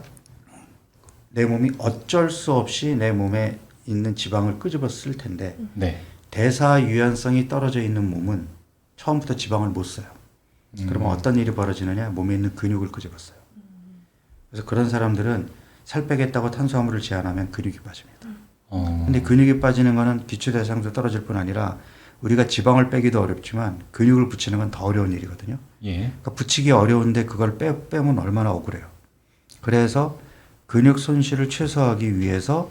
S1: 내 몸이 어쩔 수 없이 내 몸에 있는 지방을 끄집어 쓸 텐데
S2: 네.
S1: 대사 유연성이 떨어져 있는 몸은 처음부터 지방을 못 써요. 그러면 어떤 일이 벌어지느냐? 몸에 있는 근육을 끄집어 써요. 그래서 그런 사람들은 살 빼겠다고 탄수화물을 제한하면 근육이 빠집니다. 근데 근육이 빠지는 거는 기초 대사량도 떨어질 뿐 아니라 우리가 지방을 빼기도 어렵지만 근육을 붙이는 건 더 어려운 일이거든요.
S2: 예.
S1: 그러니까 붙이기 어려운데 그걸 빼면 얼마나 억울해요. 그래서 근육 손실을 최소화하기 위해서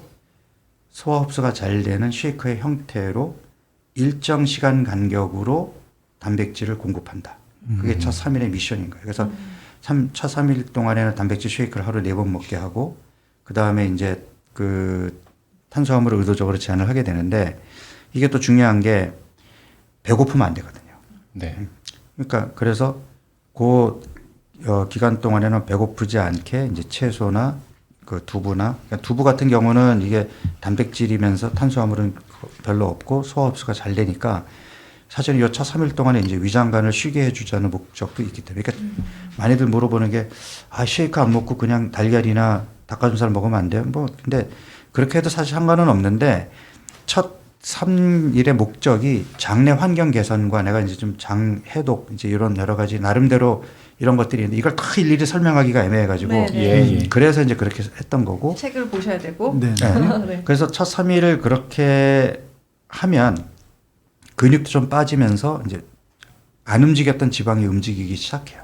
S1: 소화 흡수가 잘 되는 쉐이크의 형태로 일정 시간 간격으로 단백질을 공급한다. 그게 첫 3일의 미션인 거예요. 그래서 첫 3일 동안에는 단백질 쉐이크를 하루 4번 먹게 하고 그 다음에 이제 그 탄수화물을 의도적으로 제한을 하게 되는데 이게 또 중요한 게 배고프면 안 되거든요.
S2: 네.
S1: 그러니까 그래서 그 기간 동안에는 배고프지 않게 이제 채소나 그 두부나 그러니까 두부 같은 경우는 이게 단백질이면서 탄수화물은 별로 없고 소화 흡수가 잘 되니까 사실은 이 첫 3일 동안에 이제 위장관을 쉬게 해주자는 목적도 있기 때문에 그러니까 많이들 물어보는 게 쉐이크 안 먹고 그냥 달걀이나 닭가슴살 먹으면 안 돼요? 뭐 근데 그렇게 해도 사실 상관은 없는데 첫 3일의 목적이 장내 환경 개선과 내가 이제 좀 장 해독 이제 이런 여러 가지 나름대로 이런 것들이 있는데 이걸 다 일일이 설명하기가 애매해가지고
S3: 네네.
S2: 예.
S1: 그래서 이제 그렇게 했던 거고
S3: 책을 보셔야 되고.
S4: 네.
S3: 네.
S1: 그래서 첫 3일을 그렇게 하면 근육도 좀 빠지면서 이제 안 움직였던 지방이 움직이기 시작해요.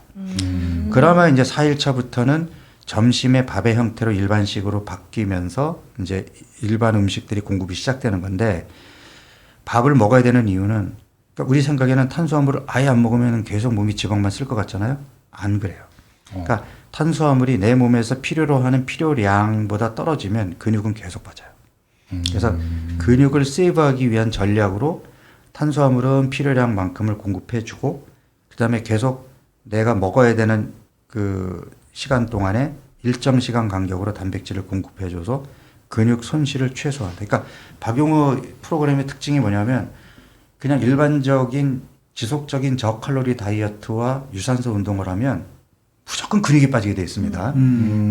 S1: 그러면 이제 4일차부터는 점심에 밥의 형태로 일반식으로 바뀌면서 이제 일반 음식들이 공급이 시작되는 건데 밥을 먹어야 되는 이유는 그러니까 우리 생각에는 탄수화물을 아예 안 먹으면 계속 몸이 지방만 쓸 것 같잖아요. 안 그래요. 그러니까 탄수화물이 내 몸에서 필요로 하는 필요량보다 떨어지면 근육은 계속 빠져요. 그래서 근육을 세이브하기 위한 전략으로 탄수화물은 필요량만큼을 공급해주고 그다음에 계속 내가 먹어야 되는 그 시간 동안에 일정 시간 간격으로 단백질을 공급해줘서 근육 손실을 최소화한다. 그러니까 박용호 프로그램의 특징이 뭐냐면 그냥 일반적인 지속적인 저칼로리 다이어트와 유산소 운동을 하면 무조건 근육이 빠지게 돼 있습니다.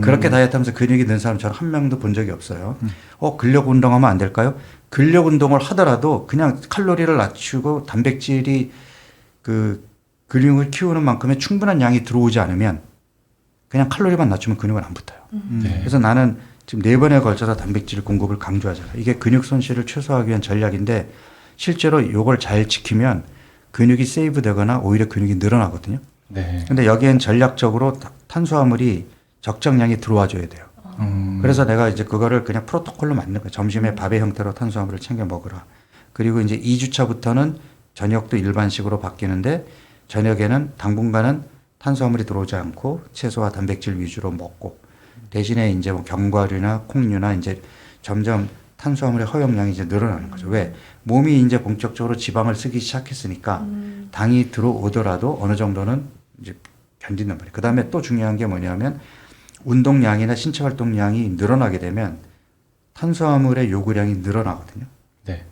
S1: 그렇게 다이어트하면서 근육이 는 사람 저는 한 명도 본 적이 없어요. 근력 운동하면 안 될까요? 근력 운동을 하더라도 그냥 칼로리를 낮추고 단백질이 그 근육을 키우는 만큼의 충분한 양이 들어오지 않으면 그냥 칼로리만 낮추면 근육은 안 붙어요.
S2: 네.
S1: 그래서 나는 지금 4번에 걸쳐서 단백질 공급을 강조하잖아요. 이게 근육 손실을 최소화하기 위한 전략인데 실제로 이걸 잘 지키면 근육이 세이브 되거나 오히려 근육이 늘어나거든요.
S2: 네.
S1: 근데 여기엔 전략적으로 탄수화물이 적정량이 들어와 줘야 돼요. 그래서 내가 이제 그거를 그냥 프로토콜로 만든 거예요. 점심에 밥의 형태로 탄수화물을 챙겨 먹으라. 그리고 이제 2주차부터는 저녁도 일반식으로 바뀌는데 저녁에는 당분간은 탄수화물이 들어오지 않고 채소와 단백질 위주로 먹고 대신에 이제 뭐 견과류나 콩류나 이제 점점 탄수화물의 허용량이 이제 늘어나는 거죠. 왜? 몸이 이제 본격적으로 지방을 쓰기 시작했으니까 당이 들어오더라도 어느 정도는 이제 견딘단 말이에요. 그 다음에 또 중요한 게 뭐냐면 운동량이나 신체 활동량이 늘어나게 되면 탄수화물의 요구량이 늘어나거든요.
S2: 네.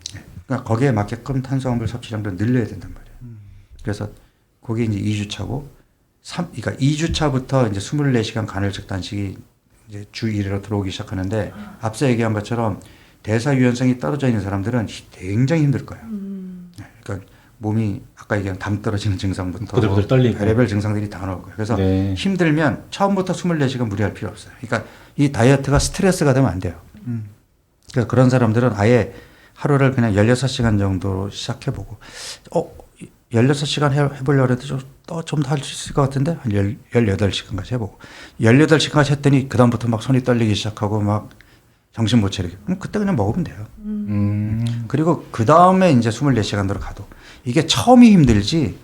S1: 그러니까 거기에 맞게끔 탄수화물 섭취량도 늘려야 된단 말이에요. 그래서 그게 이제 2주차고 그러니까 2주차부터 이제 24시간 간헐적 단식이 이제 주 1회로 들어오기 시작하는데 앞서 얘기한 것처럼 대사 유연성이 떨어져 있는 사람들은 굉장히 힘들 거예요. 그러니까 몸이 아까 얘기한 당 떨어지는 증상부터
S2: 부들부들 떨리고
S1: 별의별 증상들이 다 나올 거예요. 그래서
S2: 네.
S1: 힘들면 처음부터 24시간 무리할 필요 없어요. 그러니까 이 다이어트가 스트레스가 되면 안 돼요. 그러니까 그런 사람들은 아예 하루를 그냥 16시간 정도 시작해보고 16시간 해보려고 했는데 좀 더 할 수 있을 것 같은데 한 18시간까지 해보고 18시간까지 했더니 그 다음부터 막 손이 떨리기 시작하고 막 정신 못 차리게 그럼 그때 그냥 먹으면 돼요. 그리고 그 다음에 이제 24시간으로 가도 이게 처음이 힘들지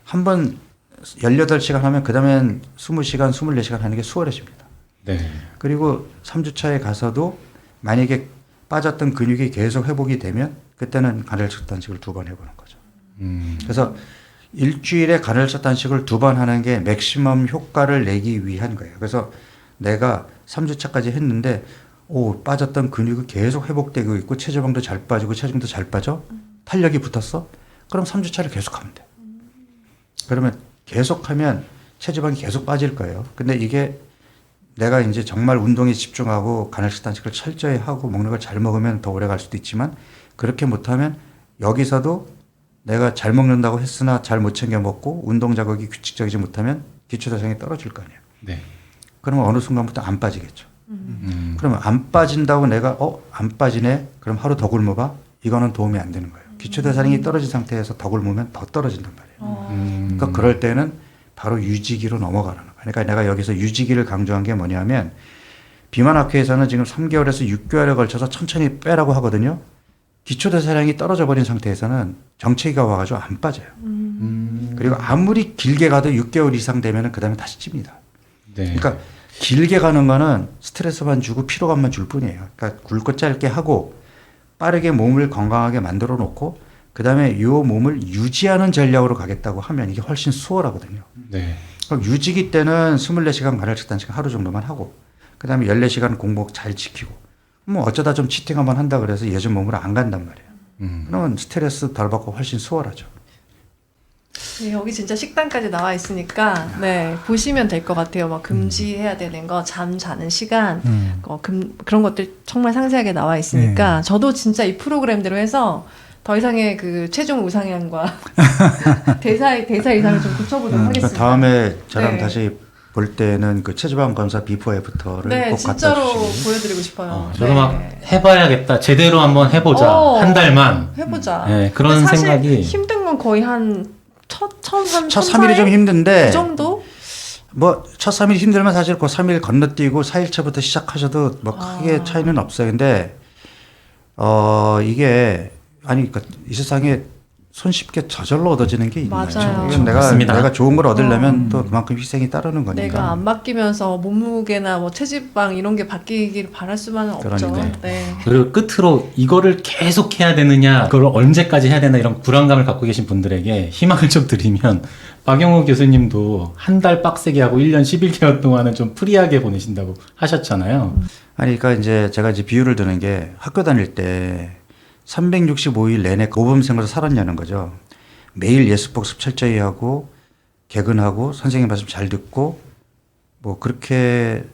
S1: 한번 18시간 하면 그 다음엔 20시간 24시간 하는 게 수월해집니다.
S2: 네.
S1: 그리고 3주차에 가서도 만약에 빠졌던 근육이 계속 회복이 되면 그때는 간헐적 단식을 2번 해보는 거죠. 그래서 일주일에 간헐적 단식을 2번 하는 게 맥시멈 효과를 내기 위한 거예요. 그래서 내가 3주차까지 했는데 빠졌던 근육이 계속 회복되고 있고 체지방도 잘 빠지고 체중도 잘 빠져 탄력이 붙었어? 그럼 3주차를 계속하면 돼. 그러면 계속하면 체지방이 계속 빠질 거예요. 근데 이게 내가 이제 정말 운동에 집중하고 간헐적 단식을 철저히 하고 먹는 걸 잘 먹으면 더 오래 갈 수도 있지만 그렇게 못하면 여기서도 내가 잘 먹는다고 했으나 잘 못 챙겨 먹고 운동 자극이 규칙적이지 못하면 기초대사량이 떨어질 거 아니에요.
S2: 네.
S1: 그러면 어느 순간부터 안 빠지겠죠. 그러면 안 빠진다고 내가 안 빠지네? 그럼 하루 더 굶어봐? 이거는 도움이 안 되는 거예요. 기초대사량이 떨어진 상태에서 더 굶으면 더 떨어진단 말이에요. 그러니까 그럴 때는 바로 유지기로 넘어가는 거예요. 그러니까 내가 여기서 유지기를 강조한 게 뭐냐면 비만학회에서는 지금 3개월에서 6개월에 걸쳐서 천천히 빼라고 하거든요. 기초대사량이 떨어져 버린 상태에서는 정체기가 와가지고 안 빠져요. 그리고 아무리 길게 가도 6개월 이상 되면 그 다음에 다시 찝니다.
S2: 네.
S1: 그러니까 길게 가는 거는 스트레스만 주고 피로감만 줄 뿐이에요. 그러니까 굵고 짧게 하고 빠르게 몸을 건강하게 만들어 놓고 그 다음에 이 몸을 유지하는 전략으로 가겠다고 하면 이게 훨씬 수월하거든요.
S2: 네.
S1: 그럼 유지기 때는 24시간 간헐적 단식 하루 정도만 하고 그 다음에 14시간 공복 잘 지키고 뭐 어쩌다 좀 치팅 한번 한다 그래서 예전 몸으로 안 간단 말이에요. 그러면 스트레스 덜 받고 훨씬 수월하죠.
S3: 네, 여기 진짜 식단까지 나와 있으니까 네 보시면 될 것 같아요. 막 금지해야 되는 거, 잠 자는 시간, 그런 것들 정말 상세하게 나와 있으니까 저도 진짜 이 프로그램대로 해서 더 이상의 그 체중 우상향과 대사 이상을 좀 고쳐보도록 하겠습니다.
S1: 다음에 저랑
S3: 네.
S1: 다시 볼 때는 그 체지방 검사 비포 애프터를
S3: 네,
S1: 꼭
S3: 진짜로
S1: 갖다 주시고.
S3: 보여드리고 싶어요.
S2: 저도
S3: 네.
S2: 막 해봐야겠다. 제대로 한번 해보자. 한 달만.
S3: 해보자.
S2: 네, 그런
S3: 근데 사실
S2: 생각이.
S3: 힘든 건 거의 한 첫
S1: 3일이 좀 힘든데
S3: 그 정도?
S1: 뭐 첫 3일 힘들면 사실 그 3일 건너뛰고 4일차부터 시작하셔도 뭐 크게 차이는 없어요. 근데 이게 아니 그러니까 이 세상에 손쉽게 저절로 얻어지는 게 있는
S3: 맞아요.
S1: 거죠.
S3: 그렇죠.
S1: 이건
S2: 맞습니다.
S1: 내가 좋은 걸 얻으려면
S3: 음.
S1: 또 그만큼 희생이 따르는 거니까.
S3: 내가 안 바뀌면서 몸무게나 뭐 체지방 이런 게 바뀌기를 바랄 수만은 없죠.
S1: 그러니까요.
S3: 네.
S2: 그리고 끝으로 이거를 계속 해야 되느냐, 그걸 언제까지 해야 되나 이런 불안감을 갖고 계신 분들에게 희망을 좀 드리면 박영호 교수님도 한 달 빡세게 하고 1년 11개월 동안은 좀 프리하게 보내신다고 하셨잖아요.
S1: 아니, 그러니까 이제 제가 이제 비유를 드는 게 학교 다닐 때 365일 내내 모범생으로 살았냐는 거죠. 매일 예습복습 철저히 하고 개근하고 선생님 말씀 잘 듣고 뭐 그렇게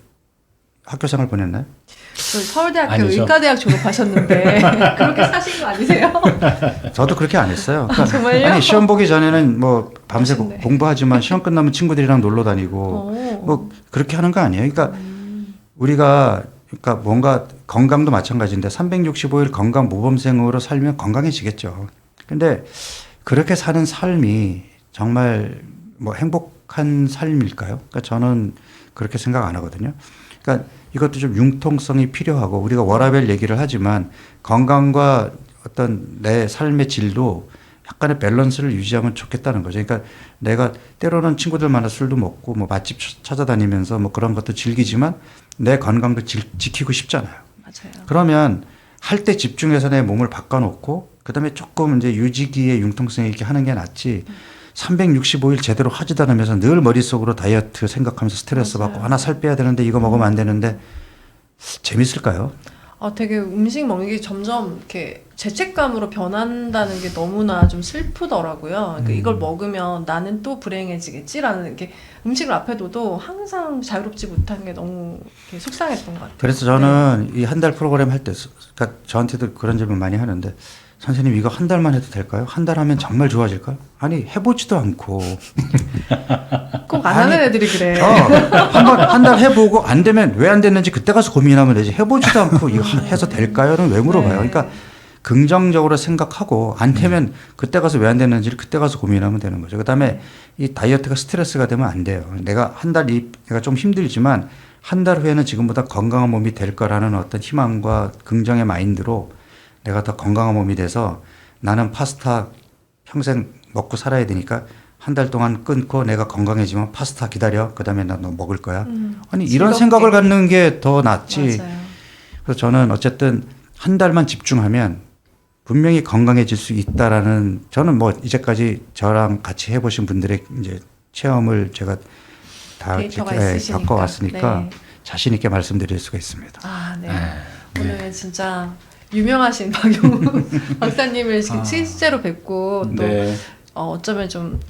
S1: 학교 생활 보냈나요?
S3: 저 서울대학교
S2: 아니죠.
S3: 의과대학 졸업하셨는데 그렇게 사신 거 아니세요?
S1: 저도 그렇게 안 했어요. 그러니까
S3: 정말요?
S1: 아니 시험 보기 전에는 뭐 밤새
S3: 멋있네.
S1: 공부하지만 시험 끝나면 친구들이랑 놀러 다니고
S3: 오.
S1: 뭐 그렇게 하는 거 아니에요. 그러니까 우리가 그러니까 뭔가 건강도 마찬가지인데 365일 건강 모범생으로 살면 건강해지겠죠. 근데 그렇게 사는 삶이 정말 뭐 행복한 삶일까요? 그러니까 저는 그렇게 생각 안 하거든요. 그러니까 이것도 좀 융통성이 필요하고 우리가 워라밸 얘기를 하지만 건강과 어떤 내 삶의 질도 약간의 밸런스를 유지하면 좋겠다는 거죠. 그러니까 내가 때로는 친구들 만나 술도 먹고 뭐 맛집 찾아다니면서 뭐 그런 것도 즐기지만 내 건강도 지키고 싶잖아요.
S3: 맞아요.
S1: 그러면 할 때 집중해서 내 몸을 바꿔놓고 그다음에 조금 이제 유지기에 융통성 있게 하는 게 낫지. 365일 제대로 하지도 않으면서 늘 머릿속으로 다이어트 생각하면서 스트레스
S3: 맞아요.
S1: 받고 하나 살 빼야 되는데 이거 먹으면 안 되는데 재밌을까요?
S3: 되게 음식 먹는 게 점점 이렇게 죄책감으로 변한다는 게 너무나 좀 슬프더라고요. 그러니까 이걸 먹으면 나는 또 불행해지겠지라는 이렇게 음식을 앞에 둬도 항상 자유롭지 못한 게 너무 이렇게 속상했던 것 같아요.
S1: 그래서 저는 이 한 달 프로그램 할 때 그러니까 저한테도 그런 질문 많이 하는데 선생님 이거 한 달만 해도 될까요? 한 달 하면 정말 좋아질까요? 아니 해보지도 않고
S3: 꼭 안 하는 애들이 그래.
S1: 한 달 해보고 안 되면 왜 안 됐는지 그때 가서 고민하면 되지 해보지도 않고 이거 해서 될까요?는 왜 물어봐요?
S3: 네.
S1: 그러니까 긍정적으로 생각하고 안 되면 그때 가서 왜 안 됐는지를 그때 가서 고민하면 되는 거죠. 그다음에 이 다이어트가 스트레스가 되면 안 돼요. 내가 내가 좀 힘들지만 한 달 후에는 지금보다 건강한 몸이 될 거라는 어떤 희망과 긍정의 마인드로 내가 더 건강한 몸이 돼서 나는 파스타 평생 먹고 살아야 되니까 한 달 동안 끊고 내가 건강해지면 파스타 기다려. 그다음에 나 너 먹을 거야. 아니 이런
S3: 즐겁게.
S1: 생각을 갖는 게 더 낫지.
S3: 맞아요.
S1: 그래서 저는 어쨌든 한 달만 집중하면 분명히 건강해질 수 있다라는 저는 뭐 이제까지 저랑 같이 해보신 분들의 이제 체험을 제가 다
S3: 데이터가
S1: 이렇게
S3: 있으시니까.
S1: 겪어왔으니까
S3: 네.
S1: 자신 있게 말씀드릴 수가 있습니다.
S3: 네. 오늘 진짜 유명하신 박용우 박사님을 실제로 뵙고 또
S2: 네.
S3: 어쩌면 좀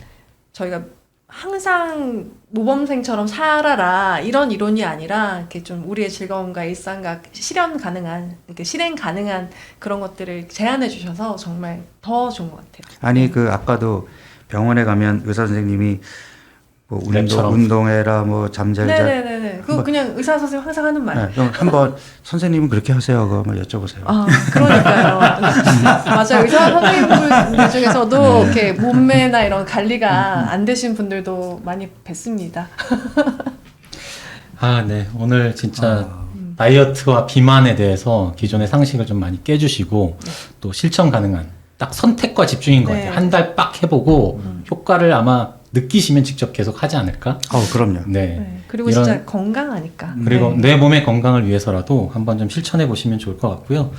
S3: 저희가 항상 모범생처럼 살아라 이런 이론이 아니라 이렇게 좀 우리의 즐거움과 일상과 실현 가능한 이렇게 실행 가능한 그런 것들을 제안해 주셔서 정말 더 좋은 것 같아요.
S1: 아니 그 아까도 병원에 가면 의사 선생님이 뭐
S2: 랩처럼.
S1: 운동해라 뭐 잠잘자.
S3: 네네네네. 그거 그냥 의사 선생님 항상 하는 말.
S1: 네, 그럼 한번 선생님은 그렇게 하세요. 그거 한번 여쭤보세요.
S3: 그러니까요. 맞아요. 의사 선생님들 중에서도 이렇게 몸매나 이런 관리가 안 되신 분들도 많이 뵙습니다.
S2: 네. 오늘 진짜 다이어트와 비만에 대해서 기존의 상식을 좀 많이 깨주시고 또 실천 가능한 딱 선택과 집중인 것
S3: 네.
S2: 같아요. 한 달 빡 해보고 효과를 아마 느끼시면 직접 계속 하지 않을까?
S1: 그럼요.
S2: 네.
S3: 네. 그리고
S2: 이런-
S3: 진짜 건강하니까.
S2: 그리고
S3: 네.
S2: 내 몸의 건강을 위해서라도 한번 좀 실천해 보시면 좋을 것 같고요.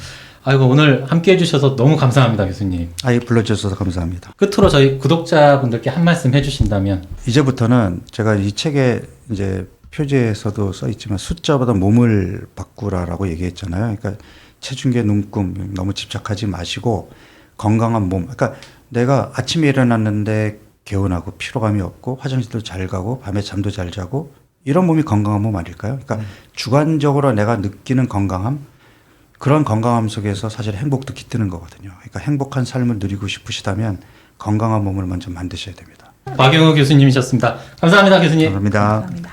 S2: 아이고, 오늘 함께 해주셔서 너무 감사합니다, 교수님.
S1: 불러주셔서 감사합니다.
S2: 끝으로 저희 구독자분들께 한 말씀 해주신다면.
S1: 이제부터는 제가 이 책에 이제 표지에서도 써 있지만 숫자보다 몸을 바꾸라라고 얘기했잖아요. 그러니까 체중계 눈금 너무 집착하지 마시고 건강한 몸. 그러니까 내가 아침에 일어났는데 개운하고 피로감이 없고 화장실도 잘 가고 밤에 잠도 잘 자고 이런 몸이 건강한 몸 아닐까요? 그러니까 주관적으로 내가 느끼는 건강함 그런 건강함 속에서 사실 행복도 깃드는 거거든요. 그러니까 행복한 삶을 누리고 싶으시다면 건강한 몸을 먼저 만드셔야 됩니다.
S2: 박영우 교수님이셨습니다. 감사합니다, 교수님.
S1: 감사합니다.
S3: 감사합니다.